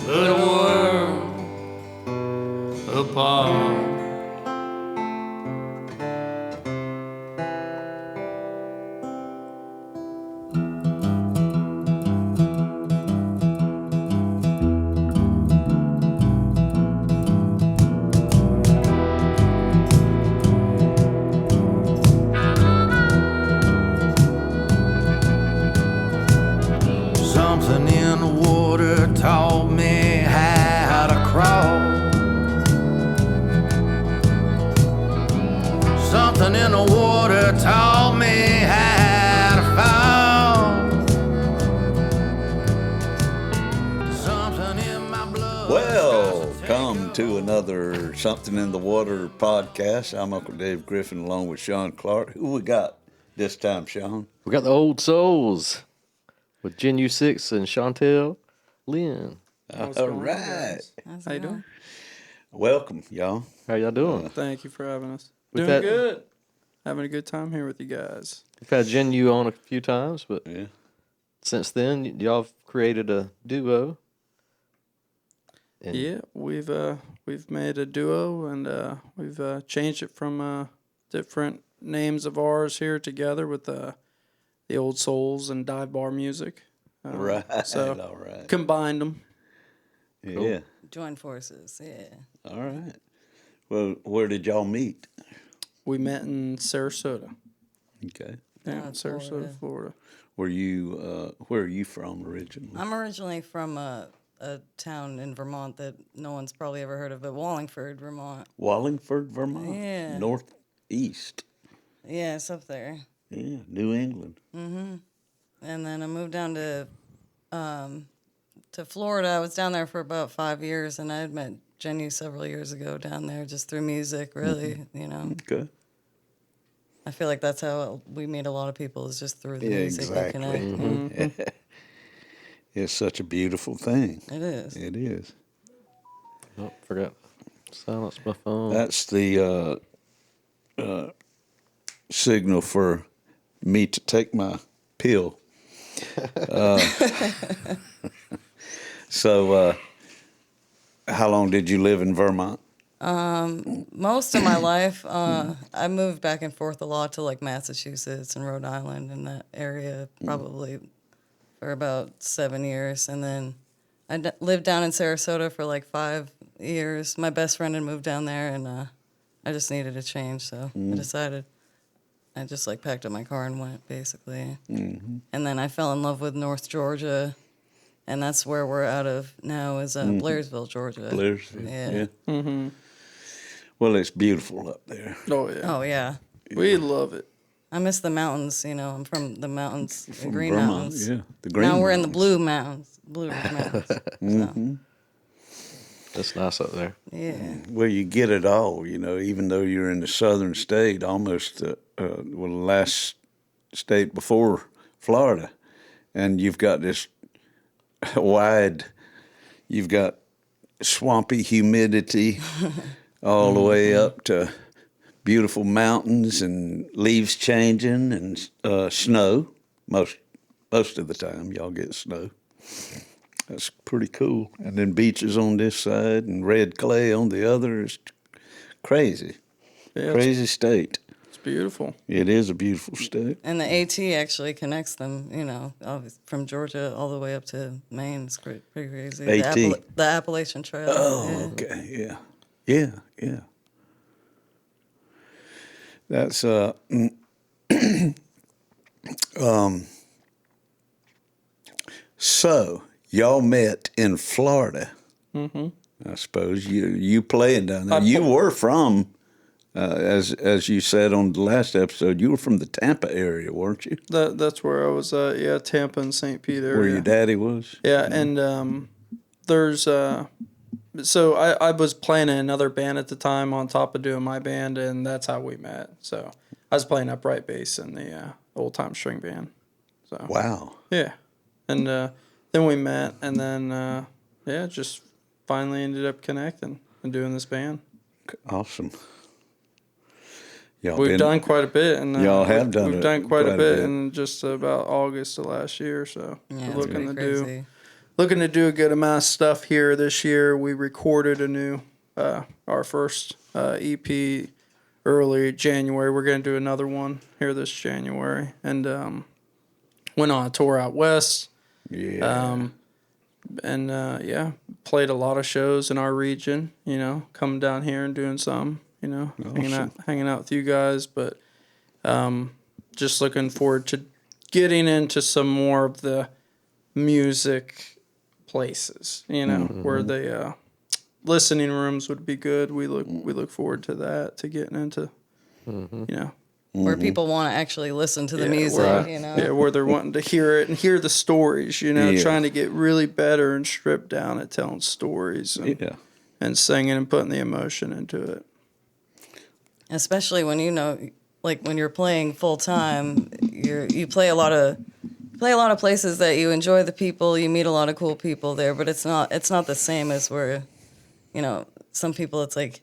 the world apart. Something in the water taught me how to crawl. Something in the water taught me how to fall. Something in my blood. Welcome to another Something in the Water podcast. I'm Uncle Dave Griffin along with Sean Clark. Who we got this time, Sean? We got the old souls with Jenu 6 and Chantal, Lynn. All right. How you doing? Welcome, y'all. How y'all doing? Thank you for having us. We've Doing had- good. Having a good time here with you guys. We've had Jenu on a few times, but Yeah. since then, y'all have created a duo. And Yeah, we've made a duo and we've changed it from different names of ours here together with the old souls and dive bar music. Right. So All right. combined them. Yeah. Join forces, yeah. All right. Well, where did y'all meet? We met in Sarasota. Okay. Yeah, in Sarasota, Florida. Where are you from originally? I'm originally from a town in Vermont that no one's probably ever heard of, but Wallingford, Vermont. Wallingford, Vermont. Yeah. Northeast. Yeah, it's up there. Yeah. New England. And then I moved down to Florida. I was down there for about 5 years, and I had met Jenu several years ago down there just through music, really, you know. Okay. I feel like that's how we meet a lot of people is just through the Yeah, music. exactly. We connect. It's such a beautiful thing. It is. It is. oh, forgot to silence my phone. That's the signal for me to take my pill. So, how long did you live in Vermont? Most of my life, I moved back and forth a lot to like Massachusetts and Rhode Island and that area, probably for about 7 years, and then I lived down in Sarasota for like 5 years. My best friend had moved down there, and I just needed a change, so I decided. I just like packed up my car and went, basically. And then I fell in love with North Georgia, and that's where we're out of now is Blairsville, Georgia. Blairsville. Yeah. Well, it's beautiful up there. Oh, yeah. Oh yeah. We love it. I miss the mountains, you know. I'm from the mountains, the From Green Vermont, Mountains. yeah, the Green Now we're in the Mountains. Blue Mountains. Blue Mountains. So, That's nice up there. yeah. Well, you get it all, you know, even though you're in the southern state, almost, the last state before Florida. And you've got this you've got swampy humidity all the way up to beautiful mountains and leaves changing and snow. Most of the time, y'all get snow. That's pretty cool. And then beaches on this side and red clay on the other. It's crazy. Yeah, Crazy state. It's beautiful. It is a beautiful state. And the AT actually connects them, you know, from Georgia all the way up to Maine. It's pretty crazy. AT? The Appalachian Trail. Oh, yeah. okay. Yeah. Yeah. That's so y'all met in Florida. I suppose you playing down there. You were from as you said on the last episode, you were from the Tampa area, weren't you? That's where I was. Yeah, Tampa and St. Pete area. Where your daddy was? Yeah, and there's so I was playing in another band at the time on top of doing my band, and that's how we met. So I was playing upright bass in the old time string band. So Wow. yeah, and then we met, and then just finally ended up connecting and doing this band. Awesome. We've done quite a bit, and y'all have done we've done quite a bit in just about August of last year. So Yeah, we're it's looking to pretty do crazy. looking to do a good amount of stuff here this year. We recorded a new, our first EP early January. We're going to do another one here this January. And went on a tour out west. Yeah. Played a lot of shows in our region, coming down here and doing some, Awesome. hanging out with you guys. But just looking forward to getting into some more of the music places, where the listening rooms would be good. We look forward to that, to getting into, Where people want to actually listen to the music, Yeah, where they're wanting to hear it and hear the stories, trying to get really better and stripped down at telling stories and singing and putting the emotion into it. Especially when when you're playing full time, you play a lot of places that you enjoy the people, you meet a lot of cool people there, but it's not the same as where, some people it's like,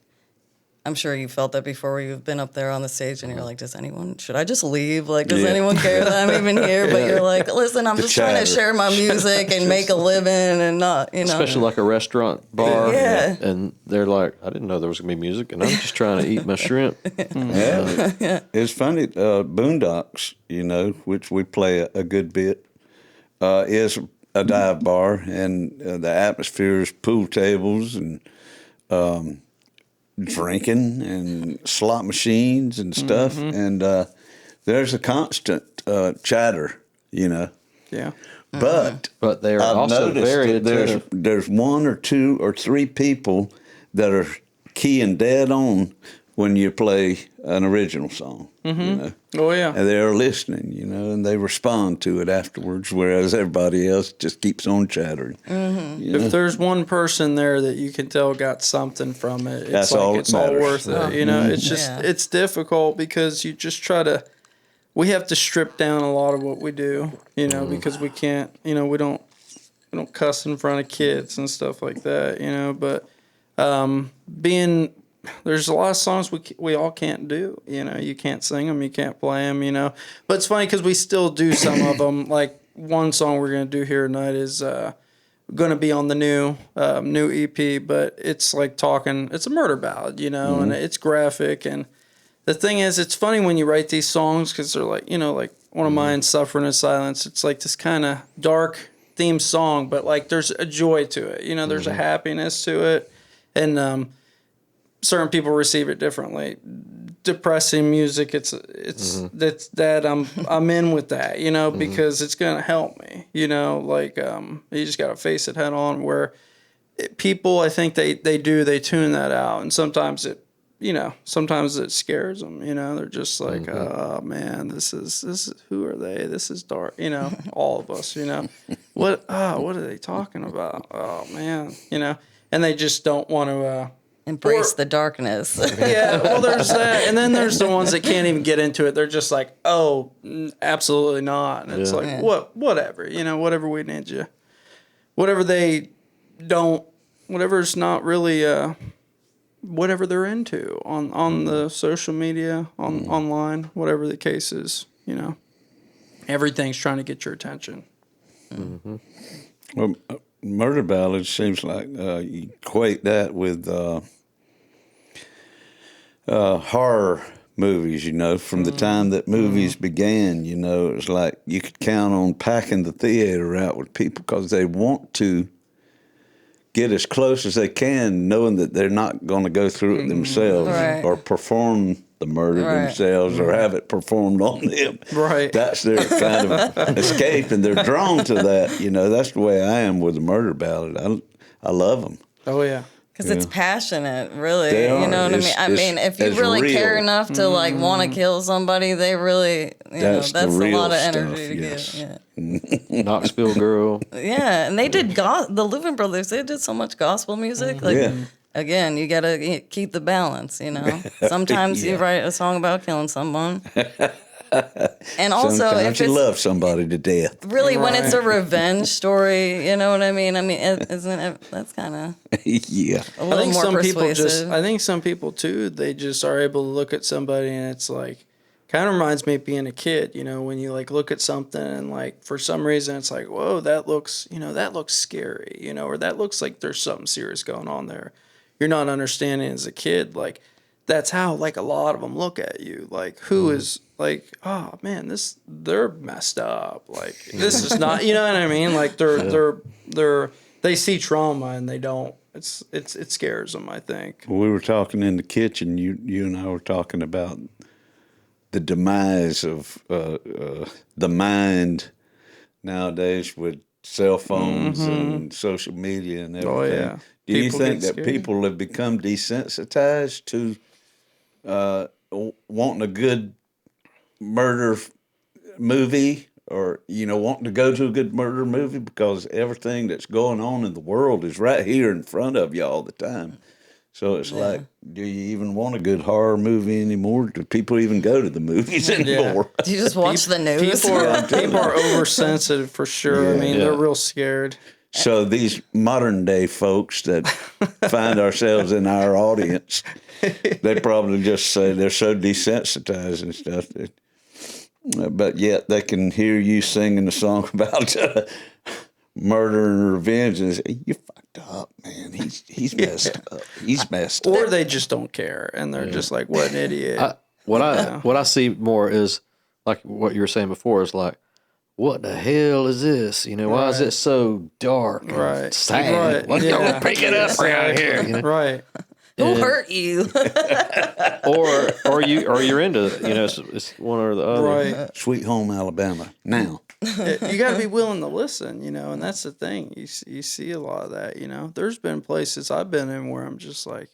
I'm sure you felt that before where you've been up there on the stage and you're like, should I just leave? Like, does anyone care that I'm even here? But you're like, listen, I'm just trying to share my music and make a living and not, Especially like a restaurant bar. Yeah. And they're like, I didn't know there was going to be music, and I'm just trying to eat my shrimp. It's funny. Boondocks, which we play a good bit, is a dive bar, and the atmosphere is pool tables and drinking and slot machines and stuff. And there's a constant chatter, Yeah. But But they are I've also noticed very that attentive. there's one or two or three people that are keying dead on when you play an original song. Oh, yeah. And they're listening, and they respond to it afterwards, whereas everybody else just keeps on chattering. If there's one person there that you can tell got something from it, it's That's like all it's that all matters. worth it. It's just it's difficult because you just we have to strip down a lot of what we do, because we can't, we don't cuss in front of kids and stuff like that, but there's a lot of songs we all can't do, you can't sing them, you can't play them, but it's funny because we still do some of them. Like one song we're going to do here tonight is going to be on the new EP, but it's like it's a murder ballad, and it's graphic. And the thing is, it's funny when you write these songs because they're like, like one of mine, Suffering in Silence. It's like this kind of dark theme song, but like there's a joy to it, there's a happiness to it. And certain people receive it differently. Depressing music, it's that I'm in with that, because it's gonna help me, you just gotta face it head on. Where people, I think they tune that out, and sometimes it scares them, they're just like, oh man, this is who are they? This is dark, all of us, what are they talking about? Oh man, and they just don't want to. embrace the darkness. Yeah, well, there's that, and then there's the ones that can't even get into it. They're just like, "Oh, absolutely not." And it's like, whatever, whatever we need you, whatever they don't, whatever's not really, whatever they're into on the social media, online, whatever the case is, everything's trying to get your attention. Well, murder ballads seems like you equate that with horror movies, from the time that movies began, it was like you could count on packing the theater out with people because they want to get as close as they can, knowing that they're not going to go through it themselves or perform the murder themselves or have it performed on them. Right. That's their kind of escape, and they're drawn to that. That's the way I am with the murder ballad. I love them. Oh, yeah. Because it's passionate, really. They are. You know what I mean? If you it's really real. care enough to want to kill somebody, they really, That's that's the a lot of real energy stuff, to give. Yeah. Knoxville Girl. Yeah, and they did the Louvin brothers. They did so much gospel music. Like, again, you gotta keep the balance. Sometimes you write a song about killing someone, and also sometimes if you it's love somebody to death. really when it's a revenge story, you know what I mean? Isn't it? That's kind of Yeah. a little more persuasive. I think some people too, they just are able to look at somebody and it's like, kind of reminds me of being a kid, you know, when you like look at something and like for some reason it's like, whoa, that looks scary, you know, or that looks like there's something serious going on there. You're not understanding as a kid, like that's how like a lot of them look at you, like who is like, oh man, they're messed up, like this is not, you know what I mean? Like they see trauma and they don't. It scares them, I think. We were talking in the kitchen. You and I were talking about the demise of the mind nowadays with cell phones and social media and everything. Oh yeah. Do you think that scared. people have become desensitized to wanting a good murder movie, or wanting to go to a good murder movie because everything that's going on in the world is right here in front of you all the time? So it's like, do you even want a good horror movie anymore? Do people even go to the movies anymore? Do you just watch the news? People are oversensitive for sure. I mean, they're real scared. So these modern day folks that find ourselves in our audience, they probably just say they're so desensitized and stuff. But yet they can hear you singing a song about murder and revenge and say, you fucked up, man. He's messed up. He's messed up. Or they just don't care and they're just like, what an idiot. What I see more is like what you were saying before is like, what the hell is this? Why is it so dark and sad? Why don't pick it up around here? Right. Who hurt you? or you're into it's one or the other. Right. Sweet Home Alabama. Now. You got to be willing to listen, and that's the thing. You see a lot of that, There's been places I've been in where I'm just like,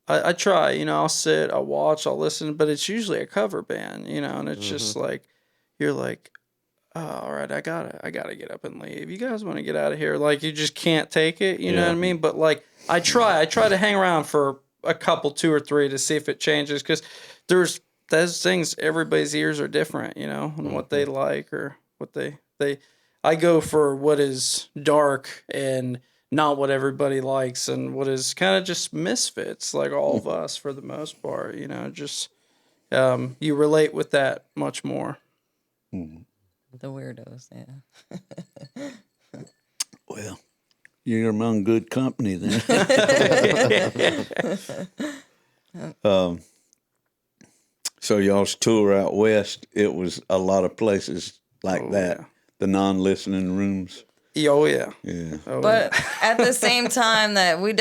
I try, I'll sit, I'll watch, I'll listen, but it's usually a cover band, and it's just like, you're like, oh, all right, I gotta get up and leave. You guys want to get out of here? Like, you just can't take it, you know what I mean? But like, I try to hang around for a couple, 2 or 3 to see if it changes, because there's things, everybody's ears are different, and what they like or what they I go for what is dark and not what everybody likes, and what is kind of just misfits, like all of us for the most part, just you relate with that much more. The weirdos, yeah. Well, you're among good company then. So y'all's tour out west, it was a lot of places like that. Yeah. The non-listening rooms. Oh yeah. Yeah. Oh, But at the same time that we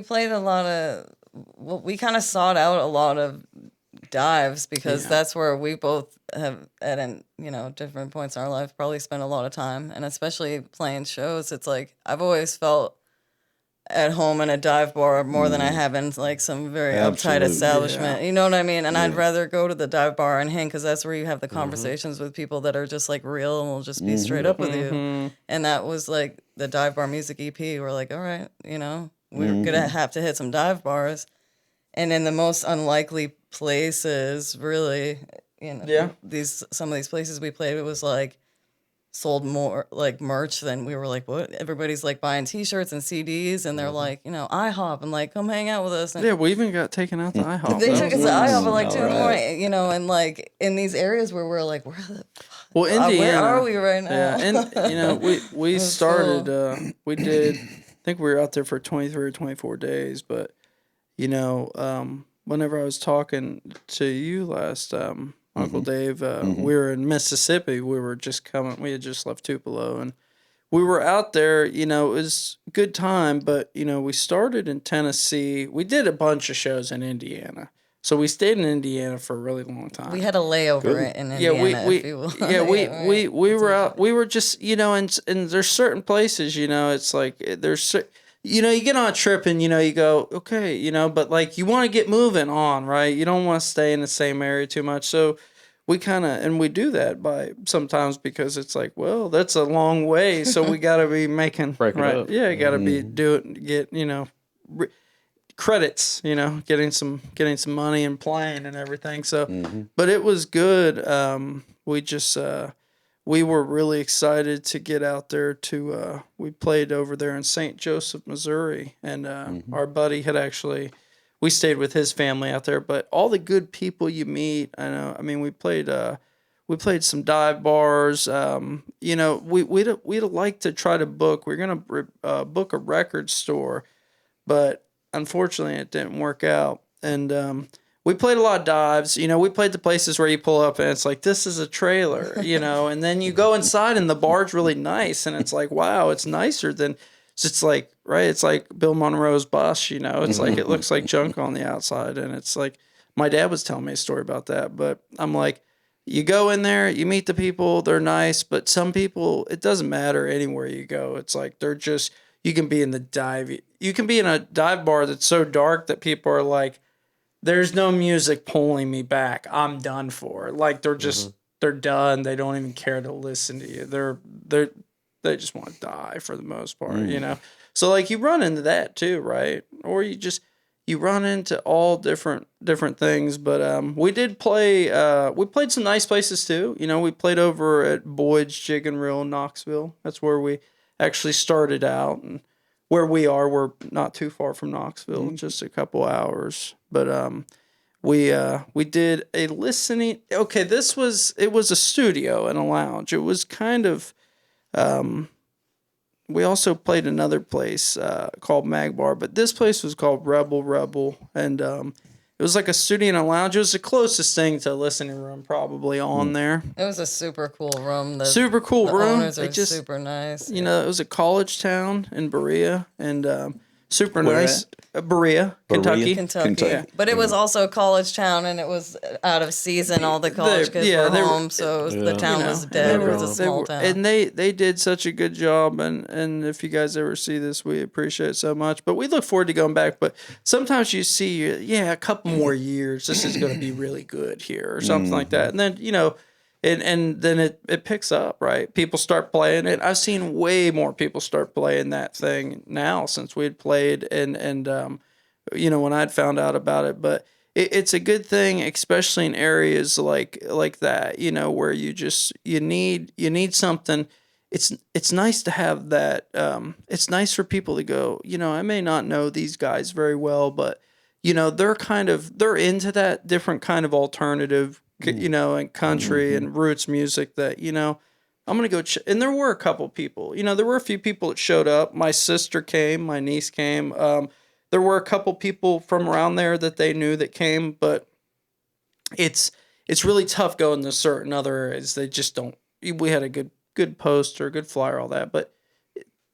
played a lot of, we kind of sought out a lot of dives, because that's where we both have at different points in our life probably spent a lot of time, and especially playing shows, it's like I've always felt at home in a dive bar more than I have in like some very uptight Absolutely. establishment. You know what I mean? And I'd rather go to the dive bar and hang, because that's where you have the conversations with people that are just like real and will just be straight up with you. And that was like the Dive Bar Music EP. We're like, all right, we're gonna have to hit some dive bars, and in the most unlikely places, really, some of these places we played, it was like sold more like merch than we were like, what? Everybody's like buying T-shirts and CDs, and they're like, IHOP, and like, come hang out with us. And yeah, we even got taken out to IHOP. they took us to IHOP at like All 2 in the morning, and like in these areas where we're like, Well, Indiana. where are we right now? Yeah, and we started. We did. I think we were out there for 23 or 24 days, but whenever I was talking to you last, Uncle Dave, we were in Mississippi. We were just coming. We had just left Tupelo, and we were out there. It was a good time, but we started in Tennessee. We did a bunch of shows in Indiana, so we stayed in Indiana for a really long time. We had a layover in Indiana. We were out. We were just and there's certain places. It's like there's. You get on a trip and, you go, okay, but like you want to get moving on, right? You don't want to stay in the same area too much. So we we do that by sometimes, because it's like, well, that's a long way. So we got to be making, Break it up. Yeah, you got to be get, credits, getting some money and playing and everything. So, but it was good. We just, we were really excited to get out there to, we played over there in St. Joseph, Missouri, and our buddy had actually, we stayed with his family out there. But all the good people you meet, I mean, we played some dive bars. You know, we'd like to try to book. We're gonna book a record store, but unfortunately, it didn't work out. And we played a lot of dives. You know, we played the places where you pull up and it's like, this is a trailer, you know, and then you go inside and the bar's really nice. And it's like, wow, it's nicer than, it's like, right. It's like Bill Monroe's bus, you know, it's like, it looks like junk on the outside. And it's like, my dad was telling me a story about that, but I'm like, you go in there, you meet the people, they're nice, but some people, it doesn't matter anywhere you go. It's like, you can be in a dive bar that's so dark that people are like, there's no music pulling me back. I'm done for. Like they're done. They don't even care to listen to you. They just want to die for the most part, you know? So like you run into that too, right? Or you run into all different things. But we did play, we played some nice places too. You know, we played over at Boyd's Jig and Reel in Knoxville. That's where we actually started out, and where we are, we're not too far from Knoxville, just a couple hours. But we did a listening. Okay, it was a studio and a lounge. It was kind of. We also played another place called Mag Bar, but this place was called Rebel, and it was like a studio and a lounge. It was the closest thing to a listening room probably on there. It was a super cool room. Super cool room. Owners are super nice. You know, it was a college town in Berea, and super nice. Berea, Kentucky. Yeah. But it was also a college town, and it was out of season. All the college kids were home, so the town was dead. It was a small town. And they did such a good job, and if you guys ever see this, we appreciate it so much. But we look forward to going back. But sometimes you see, a couple more years, this is going to be really good here, or something like that. And then, you know, and then it picks up, right? People start playing it. I've seen way more people start playing that thing now since we had played, and you know, when I'd found out about it. But it's a good thing, especially in areas like that, you know, where you need something. It's nice to have that. It's nice for people to go, you know, I may not know these guys very well, but you know, they're into that different kind of alternative, you know, and country and roots music that, you know, I'm going to go. And there were a couple people, you know, there were a few people that showed up. My sister came, my niece came. There were a couple people from around there that they knew that came, but it's really tough going to certain other areas. They just don't. We had a good poster, good flyer, all that, but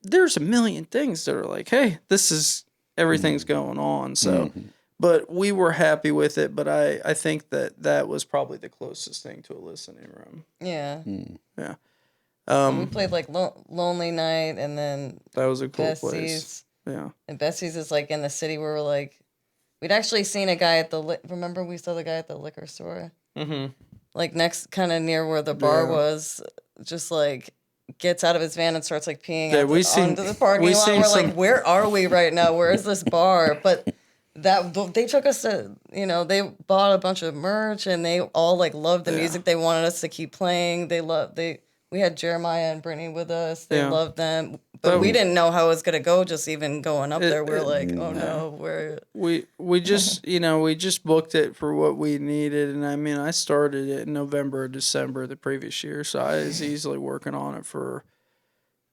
there's a million things that are like, hey, everything's going on. So. But we were happy with it. But I think that was probably the closest thing to a listening room. Yeah. Yeah. We played like Lonely Night, and then that was a cool Bessie's. place. Yeah. And Bessie's is like in the city where we'd actually seen a guy at remember we saw the guy at the liquor store? Mm-hmm. Like next, kind of near where the bar was, just like gets out of his van and starts like peeing onto the parking lot. We're like, where are we right now? Where is this bar? But they took us to, you know, they bought a bunch of merch, and they all like loved the music. They wanted us to keep playing. We had Jeremiah and Brittany with us. They loved them, but we didn't know how it was gonna go. Just even going up there, we're like, oh no, we just you know, we just booked it for what we needed. And I mean, I started it in November or December the previous year, so I was easily working on it for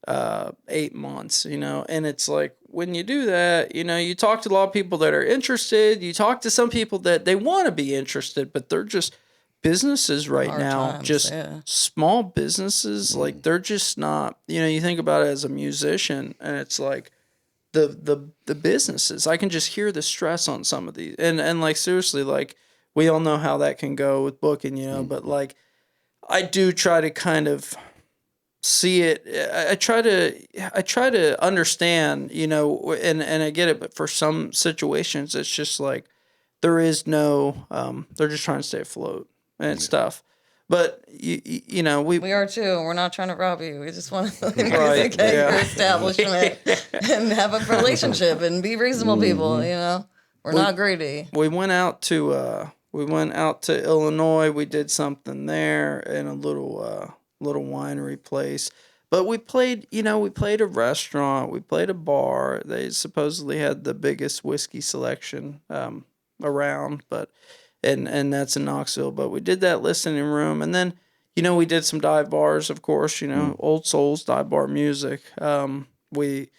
8 months, you know. And it's like, when you do that, you know, you talk to a lot of people that are interested. You talk to some people that they want to be interested, but they're just businesses right now, small businesses. Like they're just not, you know, you think about it as a musician, and it's like the businesses, I can just hear the stress on some of these, and like seriously, like we all know how that can go with booking, you know. But like I do try to kind of see it. I try to understand, you know, and I get it, but for some situations it's just like there is no they're just trying to stay afloat and stuff. But you know, we are too. We're not trying to rob you. We just want to music at your establishment and have a relationship and be reasonable people. You know, we're not greedy. We went out to Illinois. We did something there in a little winery place. But we played a restaurant, we played a bar. They supposedly had the biggest whiskey selection around, but and that's in Knoxville. But we did that listening room, and then we did some dive bars, of course. Old souls, dive bar music. We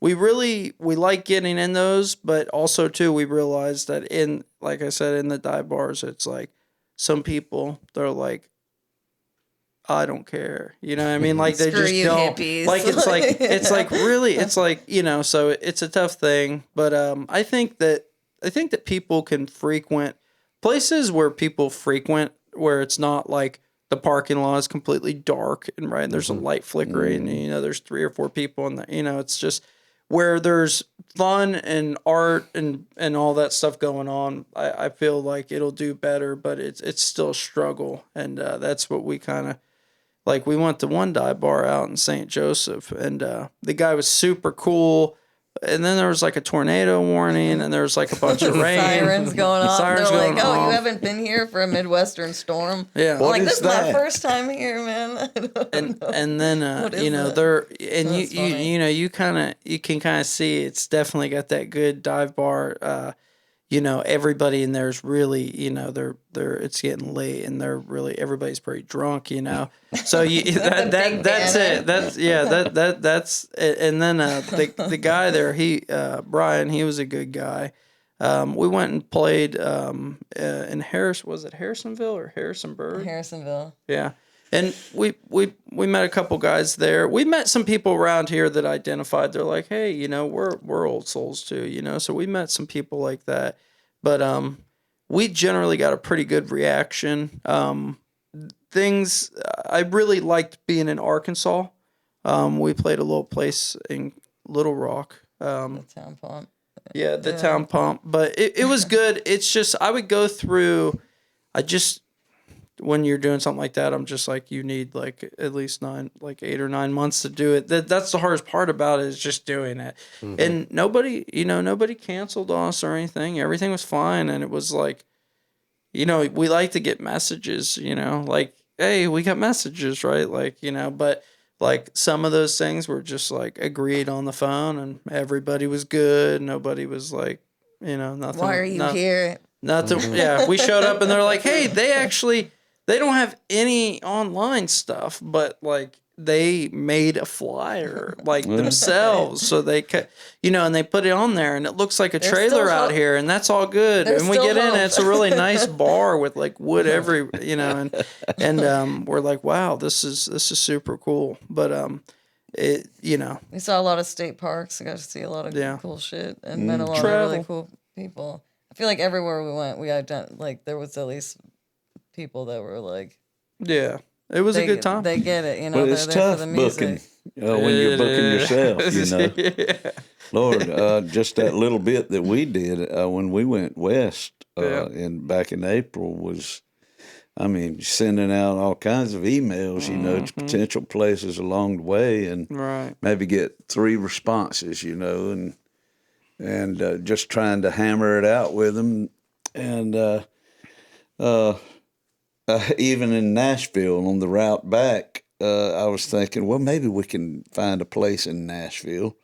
like getting in those, but also too we realized that like I said, in the dive bars, it's like some people they're like, I don't care. You know what I mean? Like they Screw just you, don't. hippies. Like it's like really, it's like so it's a tough thing. But I think that people can frequent places where people frequent where it's not like the parking lot is completely dark and right. And there's a light flickering. And, there's 3 or 4 people, and it's just where there's fun and art and all that stuff going on. I feel like it'll do better, but it's still a struggle, and that's what we kind of. Like, we went to one dive bar out in St. Joseph, and the guy was super cool. And then there was like a tornado warning, and there was like a bunch of rain. Sirens going off. Sirens They're going like, oh, off. you haven't been here for a Midwestern storm? Yeah. I'm What like, is this is that? my first time here, man. I don't know. And then What is that? they're and That's funny. you can kind of see it's definitely got that good dive bar. Everybody in there is really, they're it's getting late, and they're really everybody's pretty drunk, So that's it. That's and then the guy there, Brian, he was a good guy. We went and played in Harrisonville or Harrisonburg? Harrisonville. Yeah. And we met a couple guys there. We met some people around here that identified. They're like, hey, we're old souls too, So we met some people like that. But we generally got a pretty good reaction. I really liked being in Arkansas. We played a little place in Little Rock. The town pump. Yeah, the town pump. But it was good. It's just I would go through. When you're doing something like that, I'm just like, you need like at least 8 or 9 months to do it. That's the hardest part about it, is just doing it. Mm-hmm. And nobody canceled us or anything. Everything was fine. And it was like, we like to get messages, like, hey, we got messages, right? Like, but like some of those things were just like agreed on the phone, and everybody was good. Nobody was like, nothing. Why are you here? Nothing. Yeah. We showed up and they're like, hey, they don't have any online stuff, but like they made a flyer like themselves, so they could, and they put it on there, and it looks like a trailer out here, and that's all good. And we get in, and it's a really nice bar with like wood and we're like, wow, this is super cool. But we saw a lot of state parks. I got to see a lot of cool shit and met a lot of really cool people. I feel like everywhere we went, we had done, like there was at least people that were like, yeah, it was a good time. They get it, But they're it's there tough for the music. booking when you're booking yourself, Yeah. Lord, just that little bit that we did when we went west back in April was, sending out all kinds of emails, to potential places along the way, and maybe get 3 responses, and just trying to hammer it out with them. And even in Nashville on the route back, I was thinking, well, maybe we can find a place in Nashville.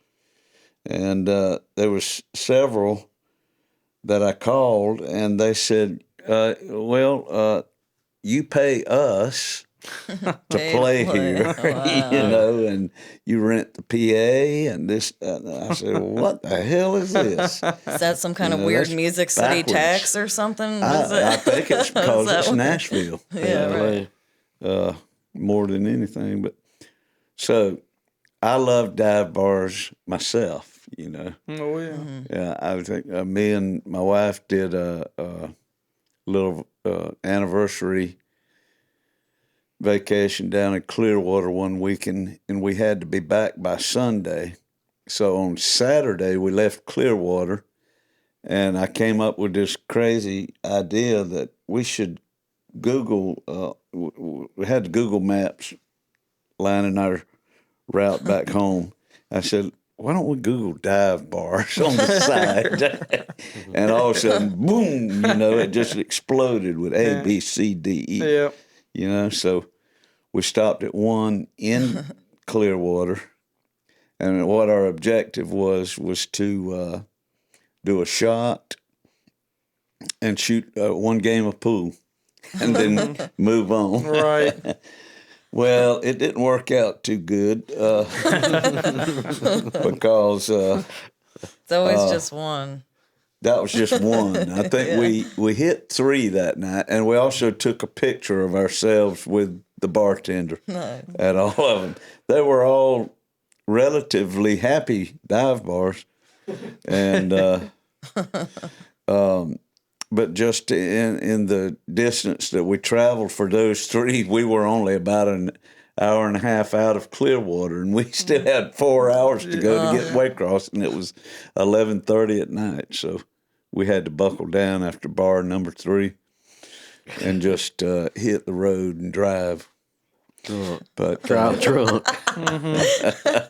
And there was several that I called, and they said, you pay us to play here, Wow. and you rent the PA and this. I said, well, what the hell is this? Is that some kind of weird Music City backwards. tax or something? I think it's because it's Nashville. Yeah, right. More than anything. But so I love dive bars myself, Oh, yeah. Mm-hmm. Yeah, I think me and my wife did a little anniversary vacation down in Clearwater one weekend, and we had to be back by Sunday. So on Saturday, we left Clearwater, and I came up with this crazy idea that we should Google, we had Google Maps lining our route back home. I said, why don't we Google dive bars on the side? And all of a sudden, boom, it just exploded with A, B, C, D, E. Yeah. So we stopped at one in Clearwater. And what our objective was to do a shot and shoot one game of pool and then move on. Right. Well, it didn't work out too good because It's always just one. that was just one. I think we hit 3 that night, and we also took a picture of ourselves with the bartender at all of them. They were all relatively happy dive bars, and but just in the distance that we traveled for those 3, we were only about an hour and a half out of Clearwater, and we still had 4 hours to go to get Waycross, and it was 11:30 at night. So we had to buckle down after bar number 3 and just hit the road and drive. But Drive drunk.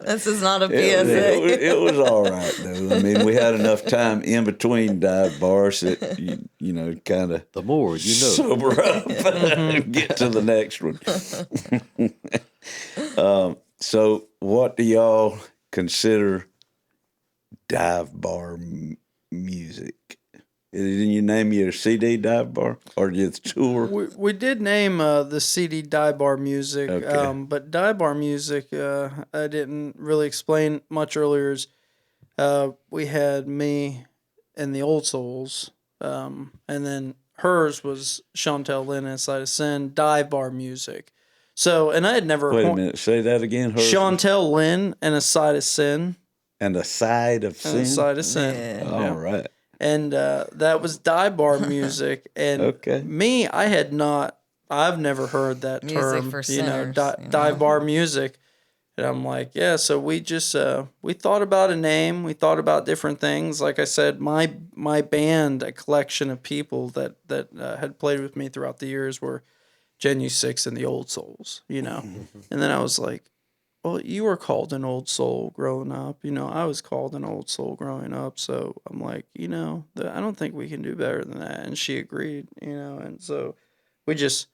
This is not a PSA. it was all right, though. I mean, we had enough time in between dive bars that, you know, kind of The more you know. sober up and get to the next one. So what do y'all consider dive bar music? Didn't you name your CD dive bar or your tour? We did name the CD dive bar music, Okay. but dive bar music I didn't really explain much earlier. We had me and the Old Souls, and then hers was Chantal, Lynn, and Side of Sin dive bar music. So, and I had never Wait a minute, say that again. Hers Chantal, Lynn, and a Side of Sin. and a side of And a sin. Side of Sin. Yeah. All right. And that was dive bar music. And Okay. me, I've never heard that Music term, for you know, sinners, you know? dive bar music. And I'm like, yeah, so we just, we thought about a name. We thought about different things. Like I said, my band, a collection of people that had played with me throughout the years were Jenu 6 and the Old Souls, you know. And then I was like, well, you were called an old soul growing up. You know, I was called an old soul growing up. So I'm like, you know, I don't think we can do better than that. And she agreed, you know, and so we just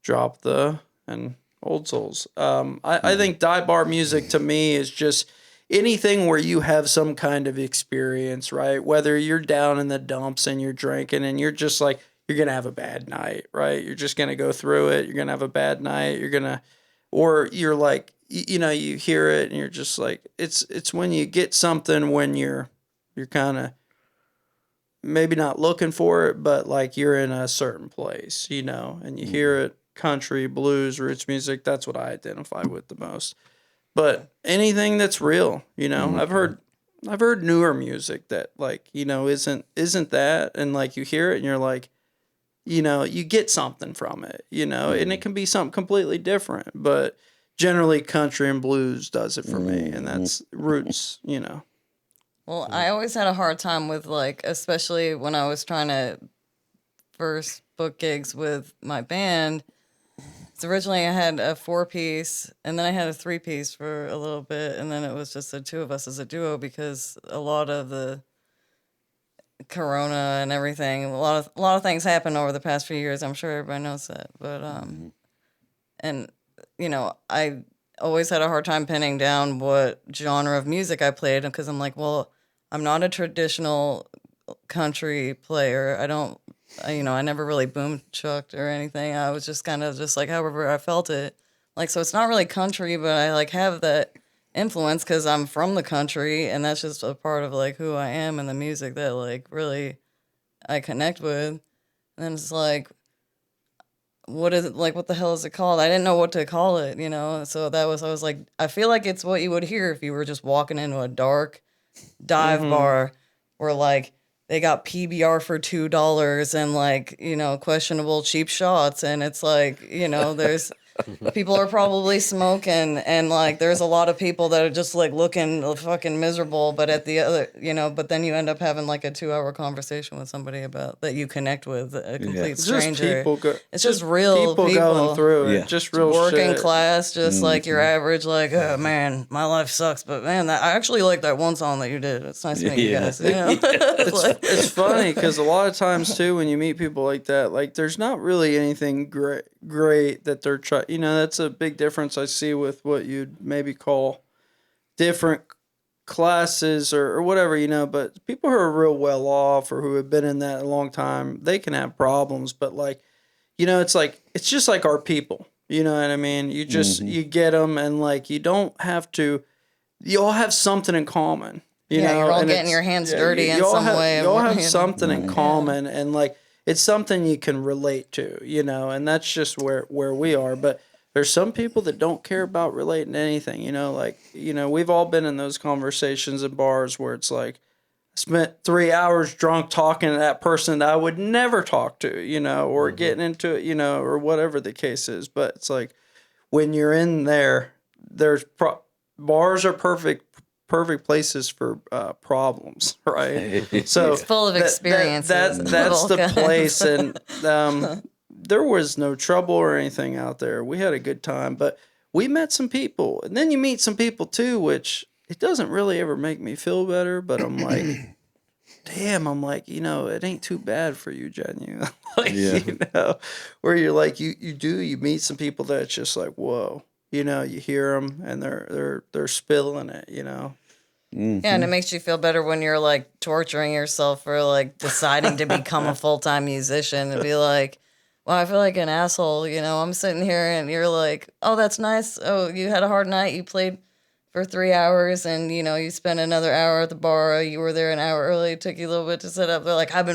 dropped and Old Souls. I think dive bar music to me is just anything where you have some kind of experience, right? Whether you're down in the dumps and you're drinking and you're just like, you're going to have a bad night, right? You're just going to go through it. You're going to have a bad night. Or you're like, you know, you hear it and you're just like, it's when you get something when you're kind of maybe not looking for it, but like you're in a certain place, you know, and you hear it, country, blues, roots music. That's what I identify with the most. But anything that's real, you know, I've heard newer music that like, you know, isn't that, and like you hear it and you're like, you know, you get something from it, you know, and it can be something completely different, but generally country and blues does it for me, and that's roots, you know. Well, I always had a hard time with, like, especially when I was trying to first book gigs with my band. So originally I had a 4-piece, and then I had a 3-piece for a little bit, and then it was just the 2 of us as a duo because a lot of the Corona and everything, a lot of things happened over the past few years. I'm sure everybody knows that, but and you know, I always had a hard time pinning down what genre of music I played because I'm like, well, I'm not a traditional country player. I never really boom chucked or anything. I was just kind of just like however I felt it. Like, so it's not really country, but I like have that influence because I'm from the country, and that's just a part of like who I am and the music that like really I connect with. And it's like, what is it, like, what the hell is it called? I didn't know what to call it, you know? So I was like, I feel like it's what you would hear if you were just walking into a dark dive bar where, like, they got PBR for $2 and, like, you know, questionable cheap shots. And it's like, you know, there's people are probably smoking, and like there's a lot of people that are just like looking fucking miserable, but at the other, you know, but then you end up having like a 2-hour conversation with somebody about that you connect with, a complete stranger. It's just real people going through it. Yeah. Just real working shit. class, just like your average, like, oh man, my life sucks, but man, I actually like that one song that you did. It's nice to meet you guys. You know? It's funny because a lot of times too, when you meet people like that, like there's not really anything great that they're that's a big difference I see with what you'd maybe call different classes or whatever, but people who are real well off or who have been in that a long time, they can have problems. But like, it's just like our people, you know what I mean? You just, you get them and like, you don't have to, you all have something in common. You're all getting your hands dirty in some way. You all have something in common, and like it's something you can relate to, and that's just where we are. But there's some people that don't care about relating to anything, we've all been in those conversations in bars where it's like, I spent 3 hours drunk talking to that person that I would never talk to, or getting into it, or whatever the case is. But it's like when you're in there, bars are perfect places for problems, right? So it's full of experiences. That's the place, and there was no trouble or anything out there. We had a good time, but we met some people, and then you meet some people too, which it doesn't really ever make me feel better. But I'm like, damn, it ain't too bad for you, Jenu. Where you're like, you meet some people that it's just like, whoa. You hear them and they're spilling it, Mm-hmm. Yeah, and it makes you feel better when you're like torturing yourself for like deciding to become a full-time musician and be like, well, I feel like an asshole, I'm sitting here and you're like, oh, that's nice. Oh, you had a hard night. You played for 3 hours and, you spent another hour at the bar. You were there an hour early. It took you a little bit to set up. They're like, I've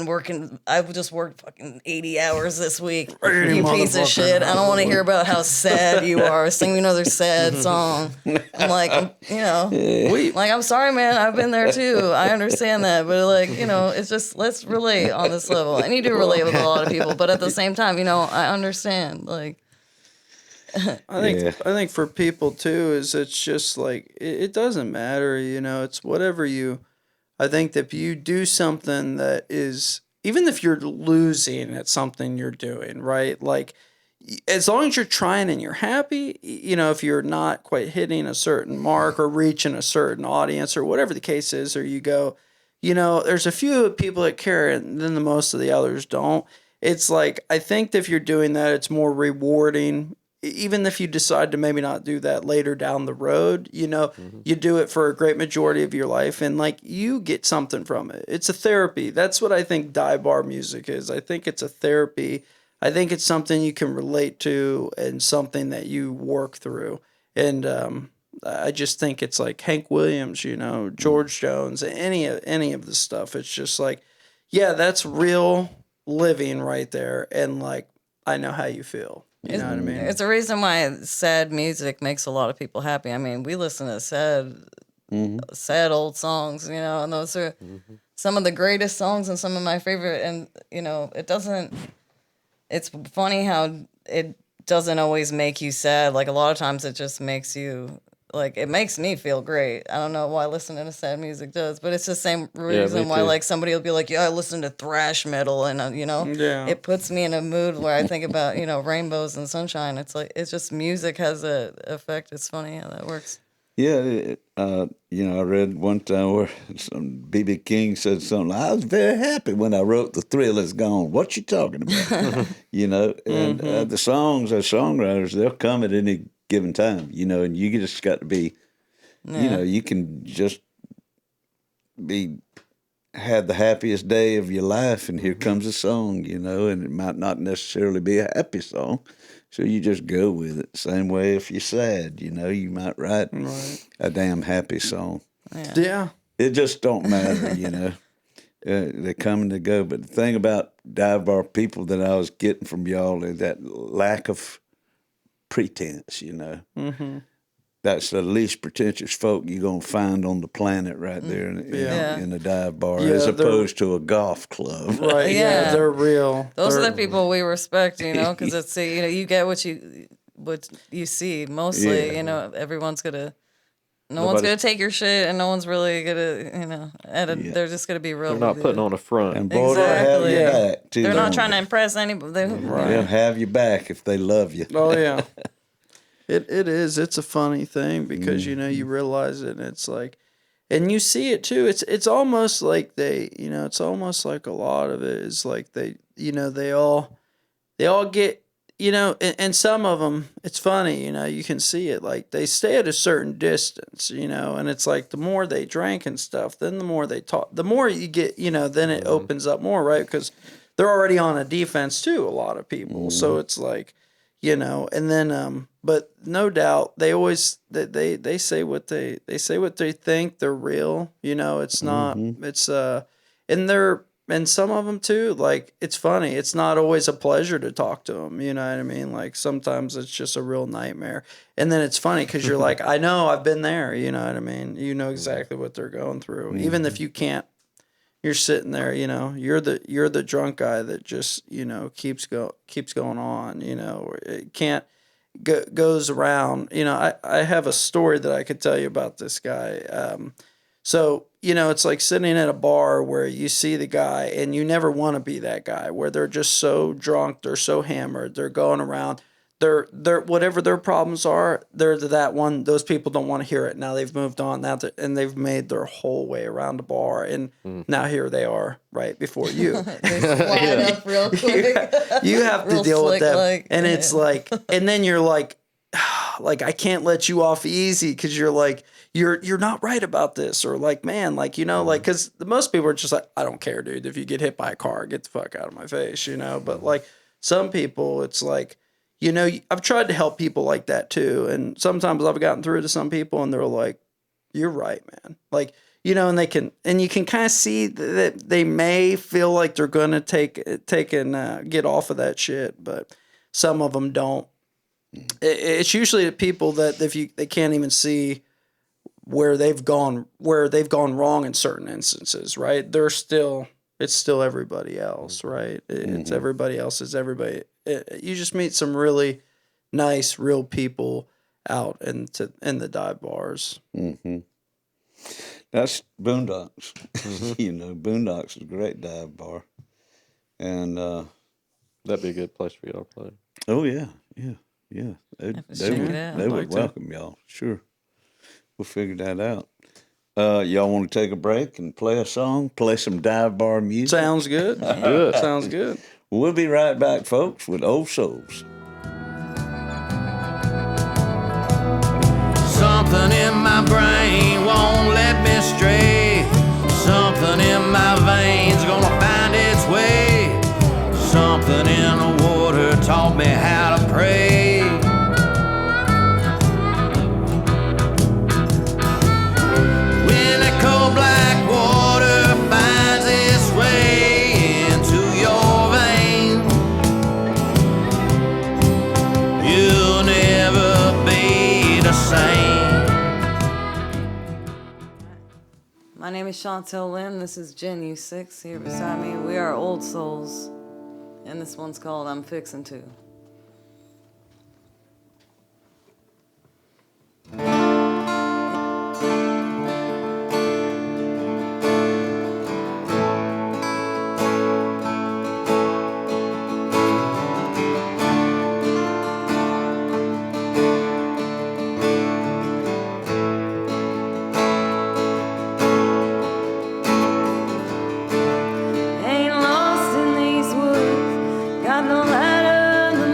just worked fucking 80 hours this week. You piece of shit. I don't want to hear about how sad you are. Sing me another sad song. I'm like, I'm sorry, man. I've been there too. I understand that. But like, it's just, let's relate on this level. And you do relate with a lot of people. But at the same time, I understand. Like, I think for people too is it's just like it doesn't matter, it's whatever I think that if you do something that is, even if you're losing at something you're doing, right? Like as long as you're trying and you're happy, if you're not quite hitting a certain mark or reaching a certain audience or whatever the case is, or you go, there's a few people that care and then the most of the others don't. It's like, I think that if you're doing that, it's more rewarding. Even if you decide to maybe not do that later down the road, you do it for a great majority of your life and like you get something from it. It's a therapy. That's what I think dive bar music is. I think it's a therapy. I think it's something you can relate to and something that you work through. And I just think it's like Hank Williams, George Jones, any of the stuff. It's just like, yeah, that's real living right there. And like, I know how you feel. You know what I mean? It's a reason why sad music makes a lot of people happy. I mean, we listen to sad old songs, and those are some of the greatest songs and some of my favorite. And, it's funny how it doesn't always make you sad. Like a lot of times it just makes you, like, it makes me feel great. I don't know why listening to sad music does, but it's the same reason why, like, somebody will be like, yeah, I listen to thrash metal, and, it puts me in a mood where I think about, rainbows and sunshine. It's like, it's just music has an effect. It's funny how that works. Yeah, I read one time where some B.B. King said something. I was very happy when I wrote "The Thrill Is Gone." What you talking about? And the songs, as songwriters, they'll come at any given time, and you just got to be, you can just had the happiest day of your life, and here comes a song, and it might not necessarily be a happy song. So you just go with it. Same way if you're sad, you might write a damn happy song. Yeah. It just don't matter, they come and they go. But the thing about dive bar people that I was getting from y'all is that lack of pretense, Mm-hmm. That's the least pretentious folk you're going to find on the planet right there in a dive bar, as opposed to a golf club. Right, yeah, they're real. Those are the people we respect, because it's, you get what you see mostly, everyone's going to, one's going to take your shit and no one's really going to, they're just going to be real. They're not putting on a front. And boy, they'll have your back, too. They're not trying to impress anybody. They'll have your back if they love you. Oh, yeah. It is. It's a funny thing because, you realize it and it's like, and you see it too. It's almost like it's almost like a lot of it is like they all get you know, and some of them, it's funny, you know, you can see it. Like they stay at a certain distance, you know, and it's like the more they drank and stuff, then the more they talk, the more you get, you know, then it opens up more, right? Because they're already on a defense too, a lot of people. So it's like, you know, and then, but no doubt they always, they say what they say what they think. They're real, you know, it's not, it's, and some of them too, like, it's funny. It's not always a pleasure to talk to them. You know what I mean? Like, sometimes it's just a real nightmare. And then it's funny because you're like, I know, I've been there. You know what I mean? You know exactly what they're going through. Even if you can't, you're sitting there, you know, you're the drunk guy that just, you know, keeps going on, you know, it can't, goes around. You know, I have a story that I could tell you about this guy. So, you know, it's like sitting at a bar where you see the guy and you never want to be that guy, where they're just so drunk, they're so hammered, they're going around, they're whatever their problems are, they're that one. Those people don't want to hear it. Now they've moved on now, and they've made their whole way around the bar, and now here they are right before you. They slide up real quick. You have to Real deal with slick, them, like, and it's like, and then you're like I can't let you off easy because you're like, you're not right about this, or like, man, like, you know, like, because most people are just like, I don't care, dude. If you get hit by a car, get the fuck out of my face, you know. But like some people, it's like, you know, I've tried to help people like that too, and sometimes I've gotten through to some people, and they're like, you're right, man. Like, you know, and you can kind of see that they may feel like they're gonna take and get off of that shit, but some of them don't. It's usually the people that they can't even see where they've gone wrong in certain instances, right? It's still everybody else, right? It's everybody else is everybody. You just meet some really nice, real people out in the dive bars. Mm-hmm. That's Boondocks. You know, Boondocks is a great dive bar, and that'd be a good place for y'all to play. Oh yeah. They would welcome y'all. Sure, we'll figure that out. Y'all want to take a break and play a song, play some dive bar music? Sounds good. Good. Sounds good. We'll be right back, folks, with Old Souls. Something in my brain won't let me stray. Something in my veins gonna find its way. Something in the water taught me how to pray. When that cold black water finds its way into your veins, you'll never be the same. My name is Chantal, Lynn. This is Jenu 6 here beside me. We are Old Souls, and this one's called I'm Fixin' To. Ain't lost in these woods, got no ladder, no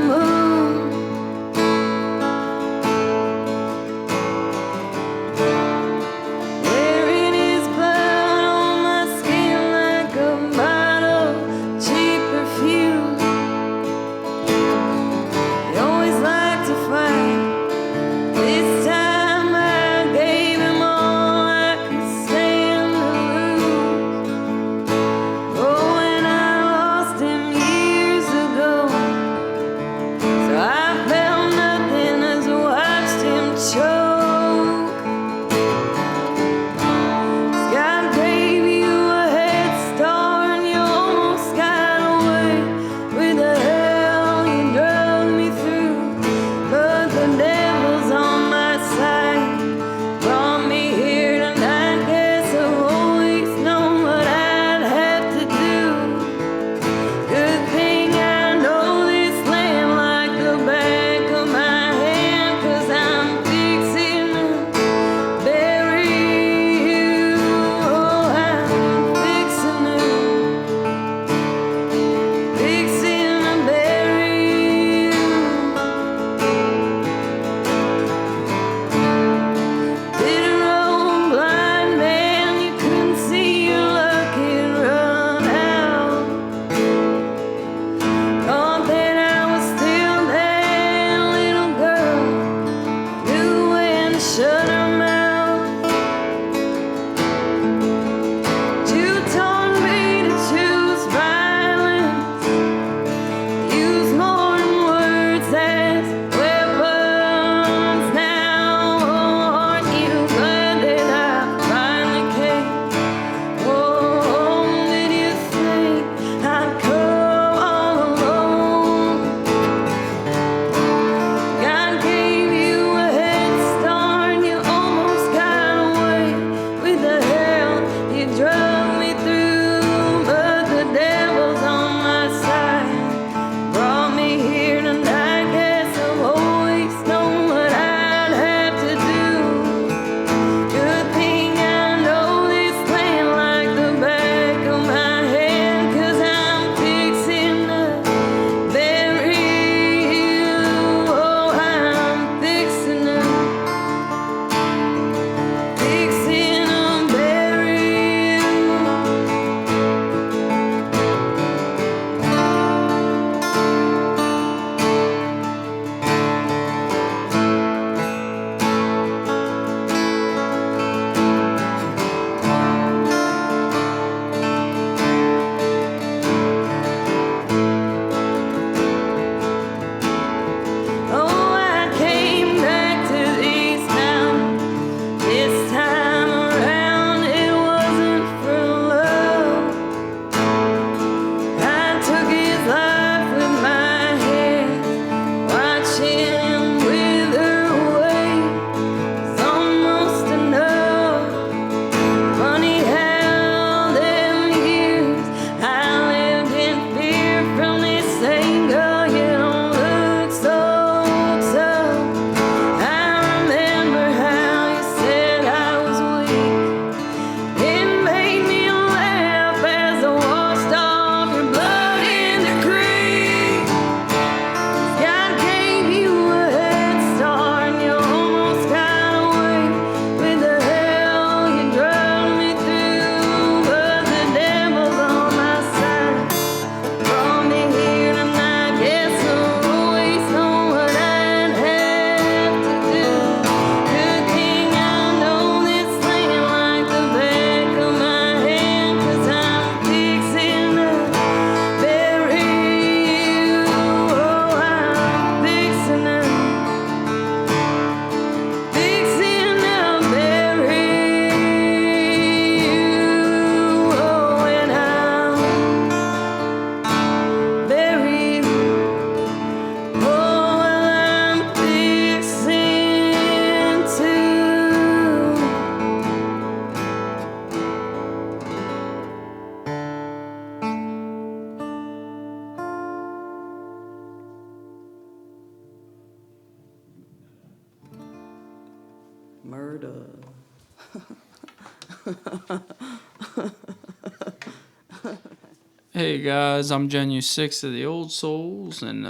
Hey guys, I'm Jenu 6 of the Old Souls, and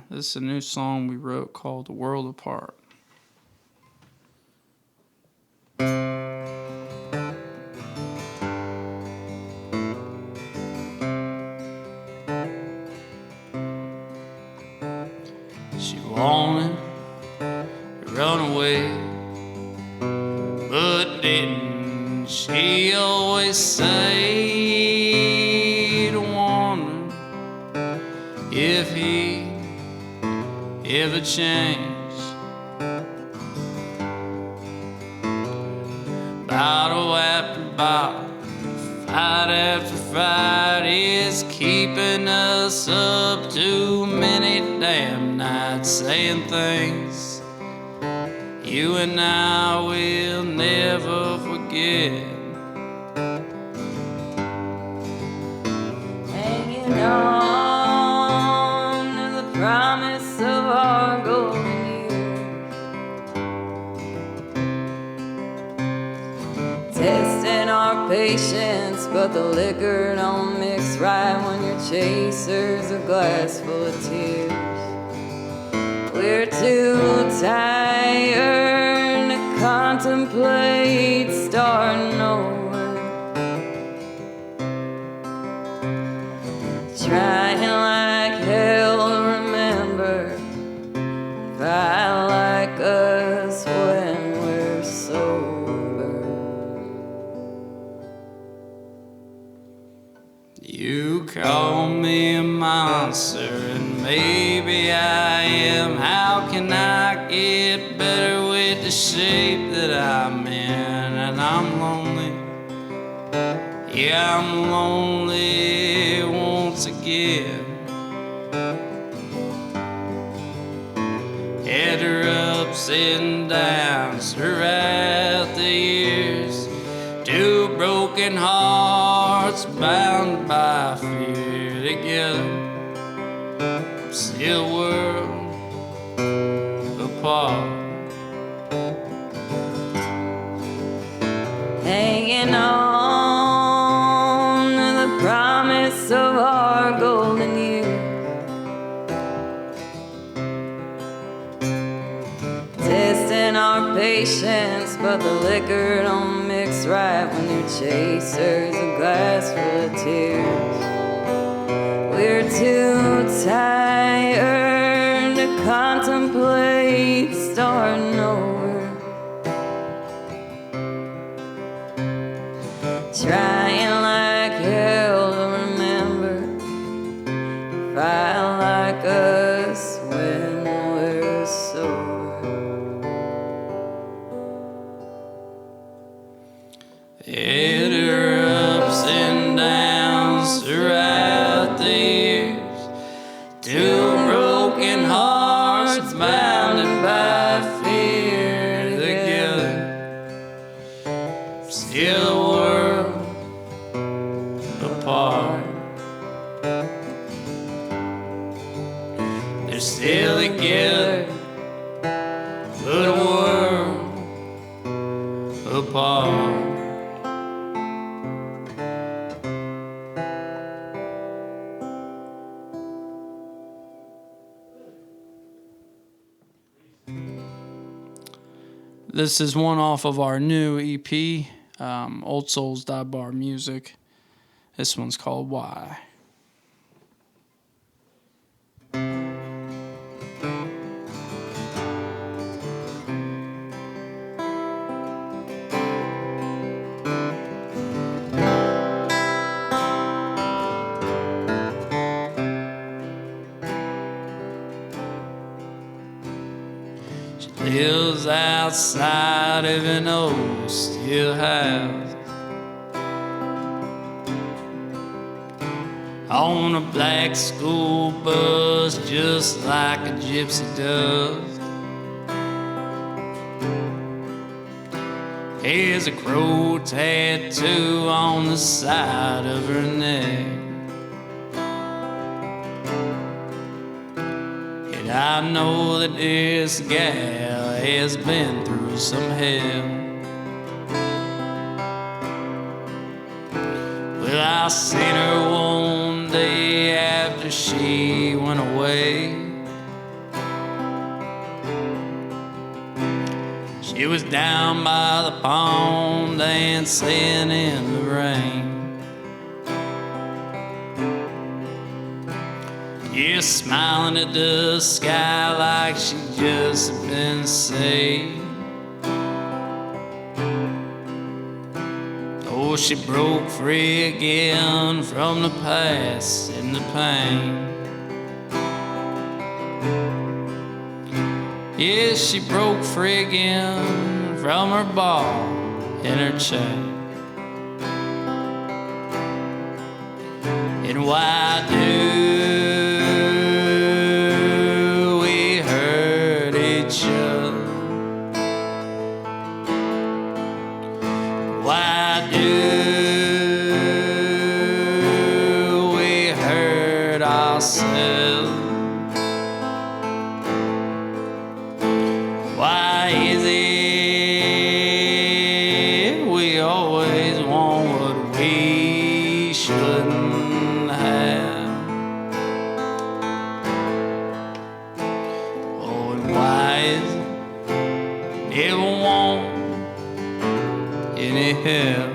this is a new song we wrote called The World Apart. She wanted to run away, but didn't she always say to wonder if he ever changed? Bottle after bottle, fight after fight is keeping us up too many damn nights, saying things you and I will never forget. Hanging on to the promise of our golden years, testing our patience, but the liquor don't mix right when your chaser's a glass full of tears. We're too tired to contemplate starting over, trying like hell to remember if I like us when we're sober. You call me a monster, and maybe I am. How can I get better with the shape that I'm in? And I'm lonely, yeah, I'm lonely once again. Had her ups and downs throughout the years, two broken hearts bound by fear together, still world apart. Hanging on to the promise of our golden years, testing our patience, but the liquor don't mix right when your chaser's a glass full of tears. We're too tired to contemplate starting over, trying like hell to remember if I like us when we're sober. Had her ups and downs throughout the years, two broken hearts bounded by fear together, still a world apart. They're still together, but a world apart. This is one off of our new EP, Old Souls Die Bar Music. This one's called Why. Lives outside of an old steel house, on a black school bus, just like a gypsy does. There's a crow tattoo on the side of her neck, and I know that this gal has been through some hell. I seen her one day after she went away. She was down by the pond dancing in the rain. Yeah, smiling at the sky like she just been saved. Oh, she broke free again from the past and the pain. Yeah, she broke free again from her ball and her chain. And why do we hurt each other? Why do we hurt ourselves? Why is it we always want what we shouldn't have? Oh, and why is it never want any help?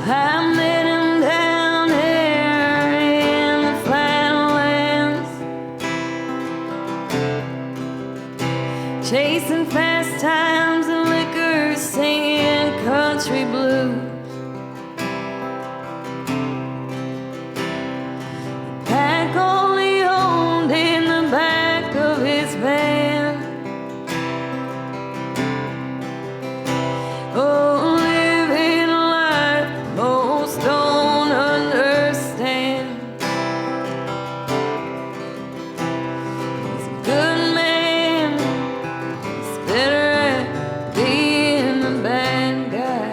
I met him down here in the flatlands, chasing fast times and liquor, singing country blues. Pack only owned in the back of his van. Oh, living a life most don't understand. He's a good man, he's better at being a bad guy.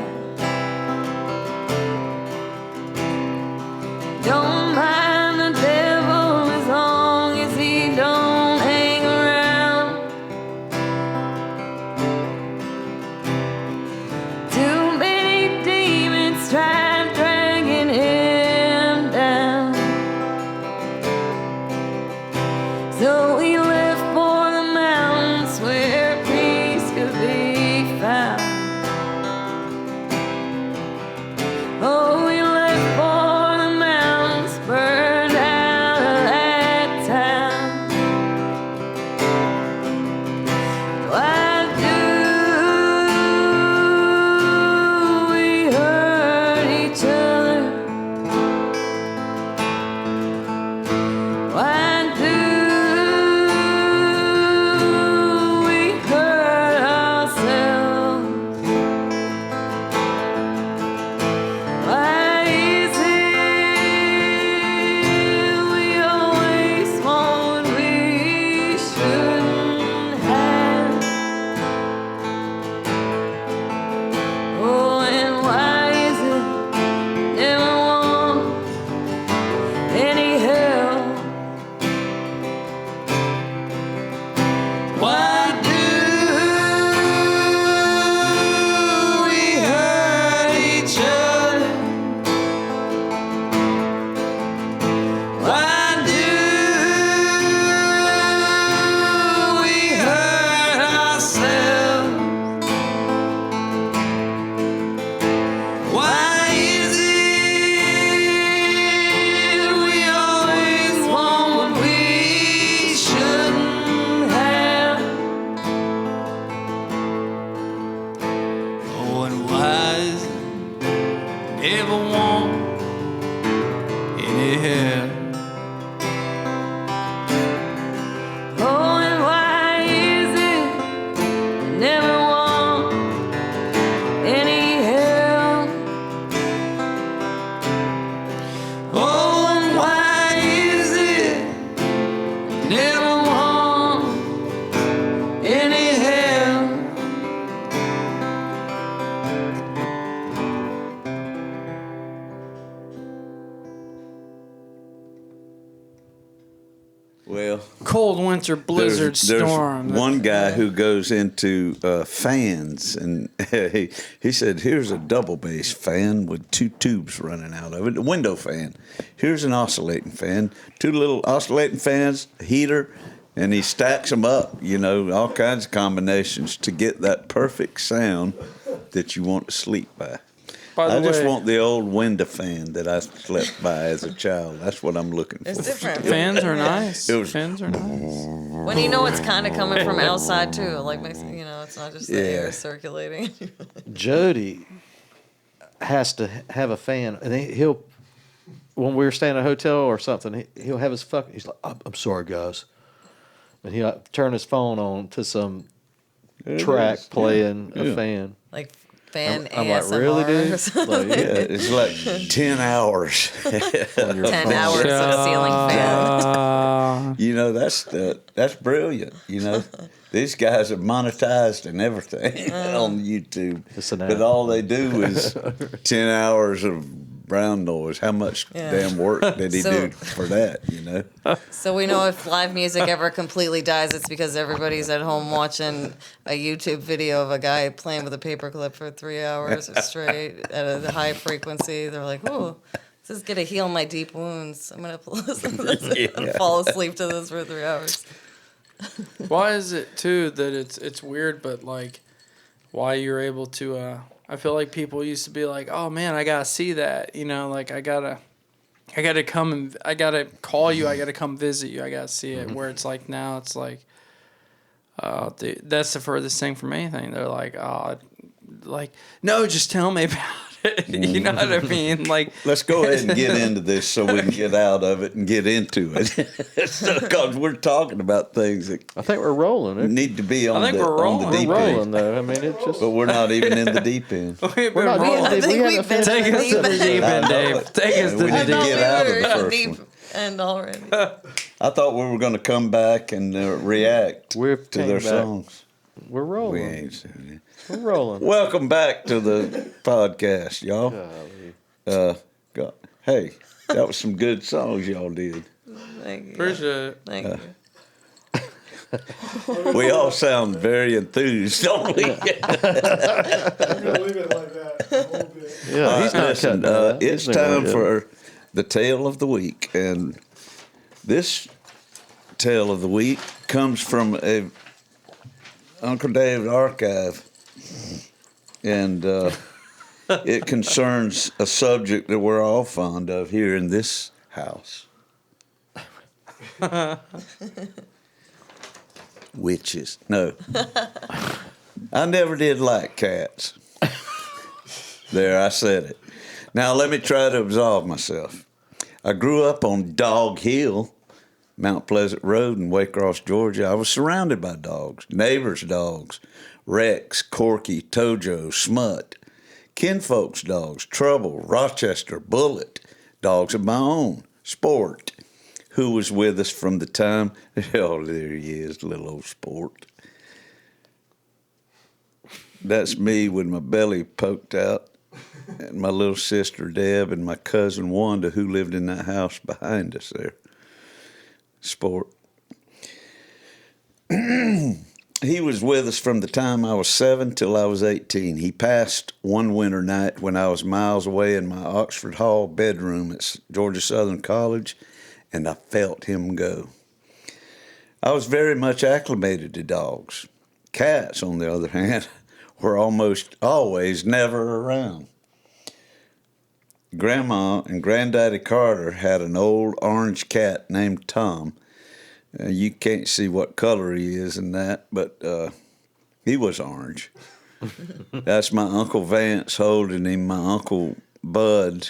cold winter blizzard storm. There's one guy who goes into fans, and he said, here's a double bass fan with 2 tubes running out of it, a window fan. Here's an oscillating fan, 2 little oscillating fans, a heater, and he stacks them up, all kinds of combinations to get that perfect sound that you want to sleep by. I just want the old window fan that I slept by as a child. That's what I'm looking for. It's different. Fans are nice. Fans are nice. When it's kind of coming from outside too, like it's not just the air circulating. Jody has to have a fan, and he'll, when we're staying at a hotel or something, he'll have his he's like, I'm sorry, guys. And he'll turn his phone on to some track playing a fan. Like fan I'm ASMR. like, really, dude? Like, It's like 10 hours. 10 hours of ceiling fan. That's brilliant. These guys are monetized and everything on YouTube. But all they do is 10 hours of brown noise. How much damn work did he do for that, So we know if live music ever completely dies, it's because everybody's at home watching a YouTube video of a guy playing with a paperclip for 3 hours straight at a high frequency. They're like, oh, this is going to heal my deep wounds. I'm going to listen to this and fall asleep to this for 3 hours. Why is it, too, that it's weird, but, like, why you're able to... I feel like people used to be like, "Oh man, I gotta see that," like I gotta come and I gotta call you, I gotta come visit you, I gotta see it. Where it's like now, it's like, that's the furthest thing from anything. They're like, no, just tell me about it. You know what I mean? Like, let's go ahead and get into this so we can get out of it and get into it. Because we're talking about things that I think we're rolling. Need to be on the deep we're rolling, end. though. I mean, it's just. But we're not even in the deep end. We're not rolling. I think we've been Take us to the deep end, Dave. Take us to the We need to get out of the first deep one. end already. I thought we were going to come back and react to their songs. We're rolling. We ain't doing it. We're rolling. Welcome back to the podcast, y'all. Hey, that was some good songs y'all did. Thank you. Appreciate it. Thank you. We all sound very enthused, don't we? I'm gonna leave it like that a little bit. Yeah, he's not Listen, cutting that. it's time for the tale of the week, and this tale of the week comes from a Uncle David archive, and it concerns a subject that we're all fond of here in this house. Witches. No. I never did like cats. There, I said it. Now let me try to absolve myself. I grew up on Dog Hill, Mount Pleasant Road in Waycross, Georgia. I was surrounded by dogs, neighbors' dogs, Rex, Corky, Tojo, Smut, kinfolks' dogs, Trouble, Rochester, Bullet, dogs of my own, Sport, who was with us from the time, oh, there he is, little old Sport. That's me with my belly poked out, and my little sister Deb and my cousin Wanda, who lived in that house behind us there. Sport. He was with us from the time I was 7 till I was 18. He passed one winter night when I was miles away in my Oxford Hall bedroom at Georgia Southern College, and I felt him go. I was very much acclimated to dogs. Cats, on the other hand, were almost always never around. Grandma and Granddaddy Carter had an old orange cat named Tom. You can't see what color he is in that, but he was orange. That's my Uncle Vance holding him, my Uncle Bud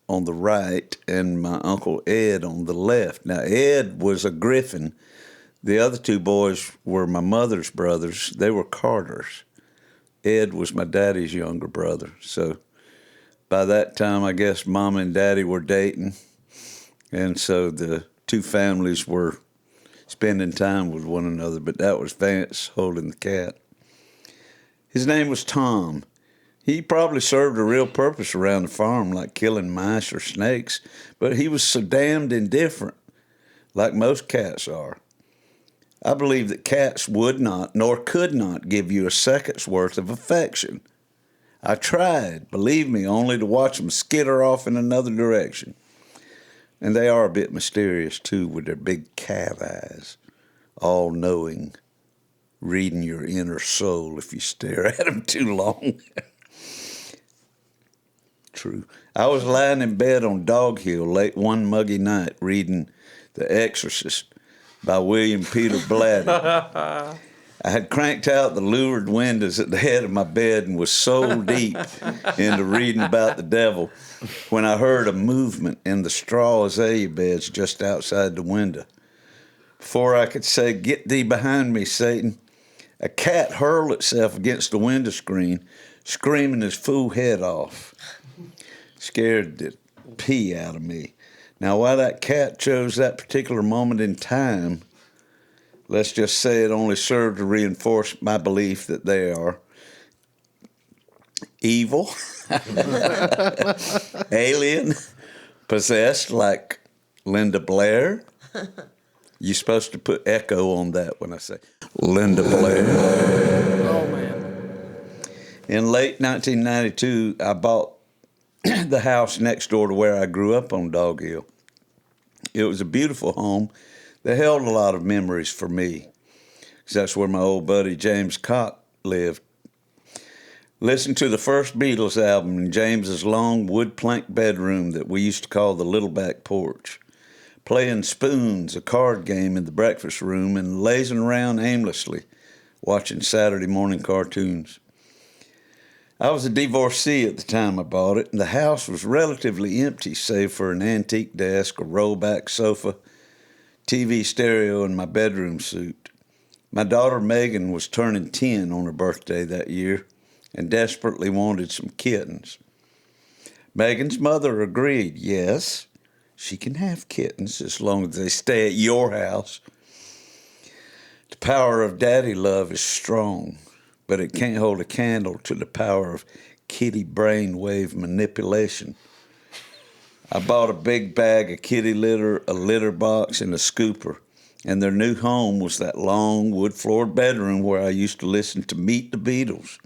on the right, and my Uncle Ed on the left. Now, Ed was a Griffin. The other two boys were my mother's brothers. They were Carters. Ed was my daddy's younger brother. So by that time, I guess Mom and Daddy were dating. And so the two families were spending time with one another. But that was Vance holding the cat. His name was Tom. He probably served a real purpose around the farm, like killing mice or snakes. But he was so damned indifferent, like most cats are. I believe that cats would not, nor could not, give you a second's worth of affection. I tried, believe me, only to watch them skitter off in another direction. And they are a bit mysterious, too, with their big calf eyes, all-knowing, reading your inner soul if you stare at them too long. True. I was lying in bed on Dog Hill late one muggy night reading The Exorcist by William Peter Blatty. I had cranked out the louvered windows at the head of my bed and was so deep into reading about the devil when I heard a movement in the straw azalea beds just outside the window. Before I could say, "Get thee behind me, Satan," a cat hurled itself against the window screen, screaming his fool head off. Scared the pee out of me. Now, why that cat chose that particular moment in time, let's just say it only served to reinforce my belief that they are evil, alien, possessed like Linda Blair. You're supposed to put echo on that when I say Linda Blair. Oh, man. In late 1992, I bought the house next door to where I grew up on Dog Hill. It was a beautiful home that held a lot of memories for me, because that's where my old buddy James Cock lived. Listened to the first Beatles album in James's long wood plank bedroom that we used to call the little back porch, playing spoons, a card game in the breakfast room, and lazing around aimlessly, watching Saturday morning cartoons. I was a divorcee at the time I bought it, and the house was relatively empty save for an antique desk, a rollback sofa, TV stereo, and my bedroom suite. My daughter Megan was turning 10 on her birthday that year and desperately wanted some kittens. Megan's mother agreed, yes, she can have kittens as long as they stay at your house. The power of daddy love is strong, but it can't hold a candle to the power of kitty brainwave manipulation. I bought a big bag of kitty litter, a litter box, and a scooper, and their new home was that long wood-floored bedroom where I used to listen to Meet the Beatles.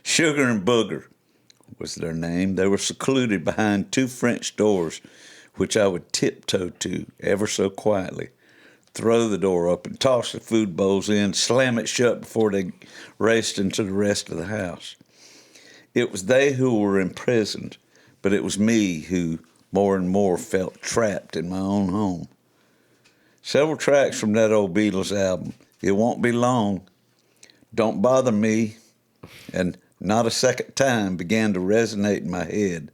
Sugar and Booger was their name. They were secluded behind two French doors, which I would tiptoe to ever so quietly, throw the door up and toss the food bowls in, slam it shut before they raced into the rest of the house. It was they who were imprisoned, but it was me who more and more felt trapped in my own home. Several tracks from that old Beatles album, It Won't Be Long, Don't Bother Me, and Not a Second Time began to resonate in my head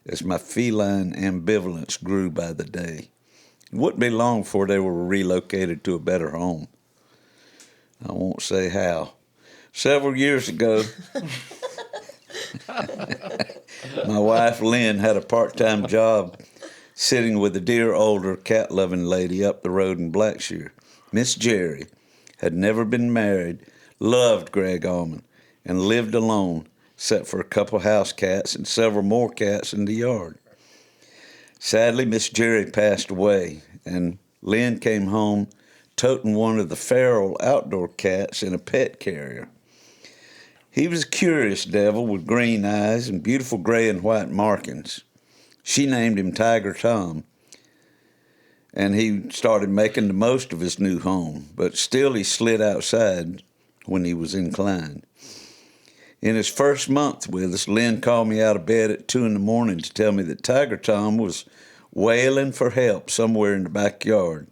as my feline ambivalence grew by the day. It wouldn't be long before they were relocated to a better home. I won't say how. Several years ago, my wife Lynn had a part-time job sitting with a dear older cat-loving lady up the road in Blackshear. Miss Jerry had never been married, loved Greg Allman, and lived alone, except for a couple house cats and several more cats in the yard. Sadly, Miss Jerry passed away, and Lynn came home toting one of the feral outdoor cats in a pet carrier. He was a curious devil with green eyes and beautiful gray and white markings. She named him Tiger Tom, and he started making the most of his new home, but still he slid outside when he was inclined. In his first month with us, Lynn called me out of bed at 2 a.m. to tell me that Tiger Tom was wailing for help somewhere in the backyard.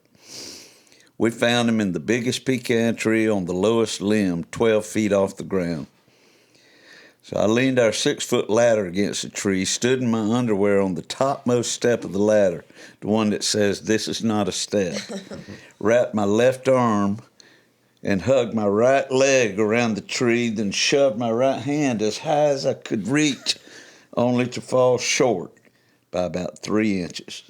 We found him in the biggest pecan tree on the lowest limb, 12 feet off the ground. So I leaned our 6-foot ladder against the tree, stood in my underwear on the topmost step of the ladder, the one that says, "This is not a step," wrapped my left arm and hugged my right leg around the tree, then shoved my right hand as high as I could reach, only to fall short by about 3 inches.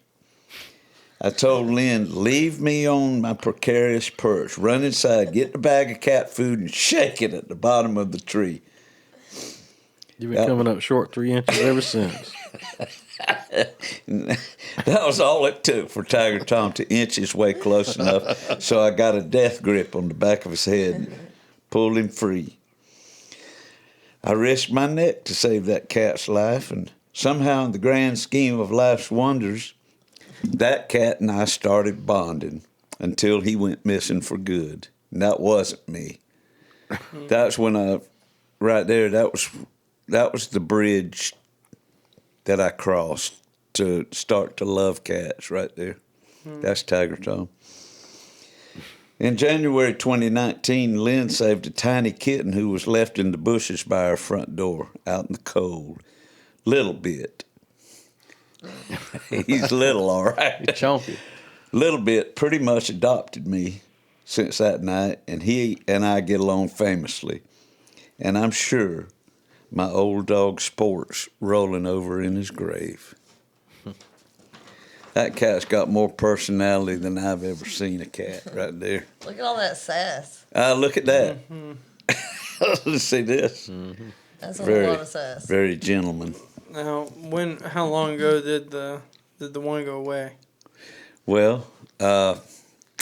I told Lynn, "Leave me on my precarious perch. Run inside, get the bag of cat food, and shake it at the bottom of the tree." You've been coming up short 3 inches ever since. That was all it took for Tiger Tom to inch his way close enough so I got a death grip on the back of his head and pulled him free. I risked my neck to save that cat's life, and somehow in the grand scheme of life's wonders, that cat and I started bonding until he went missing for good. And that wasn't me. That's when right there, that was the bridge that I crossed to start to love cats right there. That's Tiger Tom. In January 2019, Lynn saved a tiny kitten who was left in the bushes by our front door out in the cold. Little bit. He's little, all right. He's chunky. Little bit pretty much adopted me since that night, and he and I get along famously. And I'm sure my old dog Sport's rolling over in his grave. That cat's got more personality than I've ever seen a cat right there. Look at all that sass. Look at that. Let's see this. That's a lot of sass. Very gentleman. Now, how long ago did the one go away? Well, I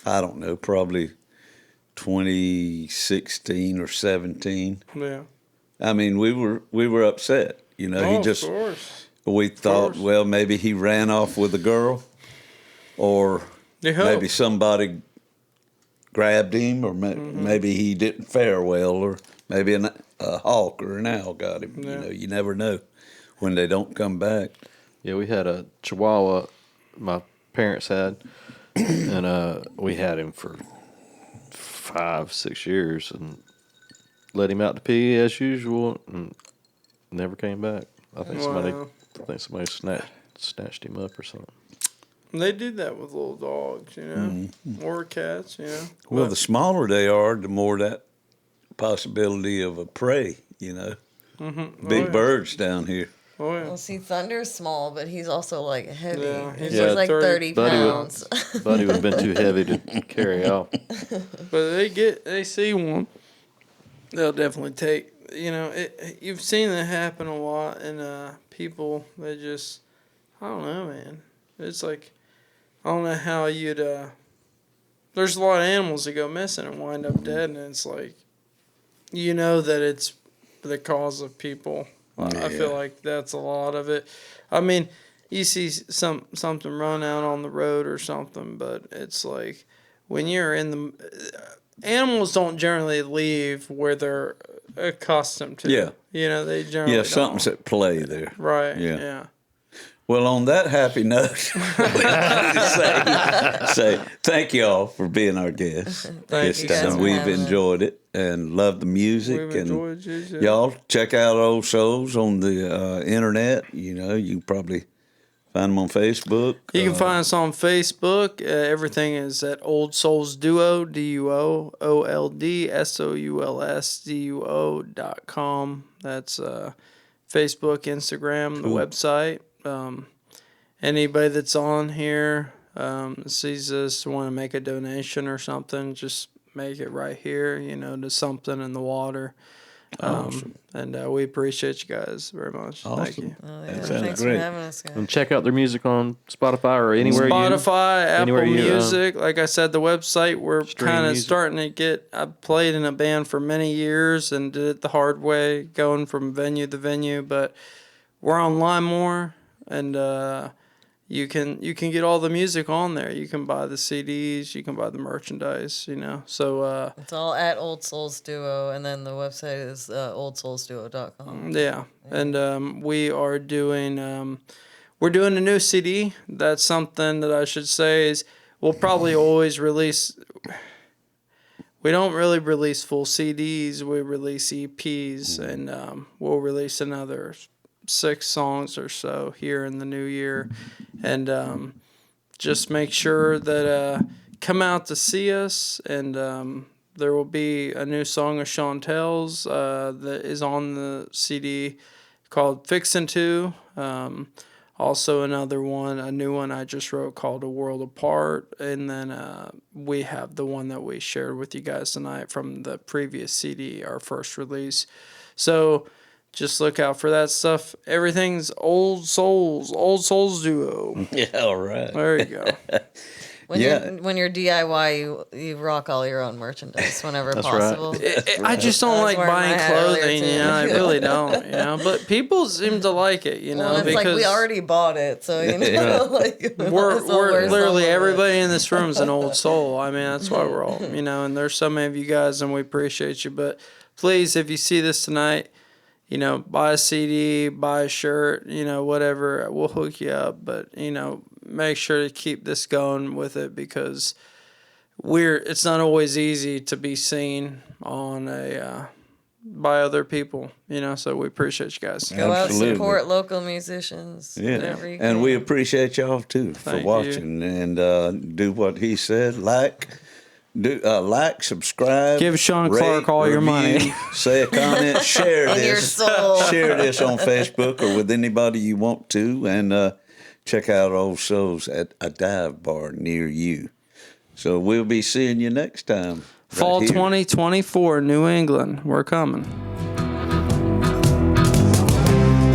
don't know, probably 2016 or 17. Yeah. I mean, we were upset. You know, Of course. We thought, well, maybe he ran off with a girl, or maybe somebody grabbed him, or maybe he didn't fare well, or maybe a hawk or an owl got him. Yeah. You know, you never know when they don't come back. Yeah, we had a Chihuahua my parents had, and we had him for 5-6 years, and let him out to pee as usual, and never came back. I think somebody snatched him up or something. They do that with little dogs, you know, or cats, you know. Well, the smaller they are, the more that possibility of a prey, you know. Big birds down here. Oh, yeah. Well, see, Thunder's small, but he's also like heavy. Yeah, he's he's like 30 pounds. Buddy would have been too heavy to carry off. But they see one, they'll definitely take. You know, you've seen that happen a lot, and people, they just, I don't know, man. It's like, I don't know how you'd, there's a lot of animals that go missing and wind up dead, and it's like, you know that it's the cause of people. I feel like that's a lot of it. I mean, you see something run out on the road or something, but it's like, when you're in the, animals don't generally leave where they're accustomed to. Yeah. You know, they generally don't. Something's at play there. Right, yeah. Well, on that happy note, say thank y'all for being our guests. Thank you this time. for We've having us. enjoyed it and loved the music. We've and enjoyed you. Yeah. y'all check out Old Souls on the internet. You know, you can probably find them on Facebook. You can find us on Facebook. Everything is at Old Souls Duo, DuoLDSOULSDUO.com. That's Facebook, Instagram, the website. Anybody that's on here sees us, want to make a donation or something, just make it right here, you know, to Something in the Water. And we appreciate you guys very much. Awesome. Thank you. Oh, yeah. That sounds Thanks great. for having us, guys. And check out their music on Spotify or anywhere Spotify, anywhere Apple you, Music. Like I said, the website, we're stream kind of music. starting to get. I played in a band for many years and did it the hard way, going from venue to venue. But we're online more, and you can get all the music on there. You can buy the CDs, you can buy the merchandise. You know, so It's all at Old Souls Duo, and then the website is oldsoulsduo.com. yeah. And we are doing. We're doing a new CD. That's something that I should say is we'll probably always release. We don't really release full CDs. We release EPs, and we'll release another 6 songs or so here in the new year. And just make sure that come out to see us. And there will be a new song of Chantal's that is on the CD called Fixin' To. Also another one, a new one I just wrote called A World Apart. And then we have the one that we shared with you guys tonight from the previous CD, our first release. So just look out for that stuff. Everything's Old Souls duo. Yeah, all right. There you go. When you're DIY, you rock all your own merchandise whenever possible. Right. I just don't like buying clothing, I really don't, But people seem to like it, Well, it's because like we already bought it, so like we're literally everybody in this room is an old soul. I mean, that's why we're all, and there's so many of you guys, and we appreciate you. But please, if you see this tonight, buy a CD, buy a shirt, whatever. We'll hook you up, but make sure to keep this going with it, because it's not always easy to be seen on by other people, so we appreciate you guys. Go out, support local musicians. Yeah, and we appreciate y'all too for watching and do what he said. Like, subscribe, give Sean Clark all your money, say a comment, share and this, your soul. Share this on Facebook or with anybody you want to, and check out old shows at a dive bar near you. So we'll be seeing you next time. Fall 2024, New England. We're coming.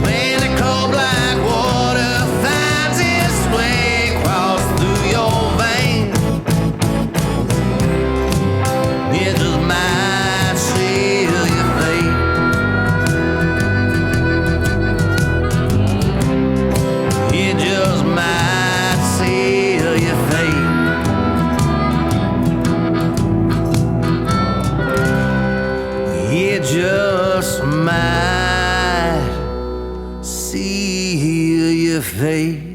When the cold black water finds its way across through your veins, it just might seal your fate. It just might seal your fate. It just might seal your fate.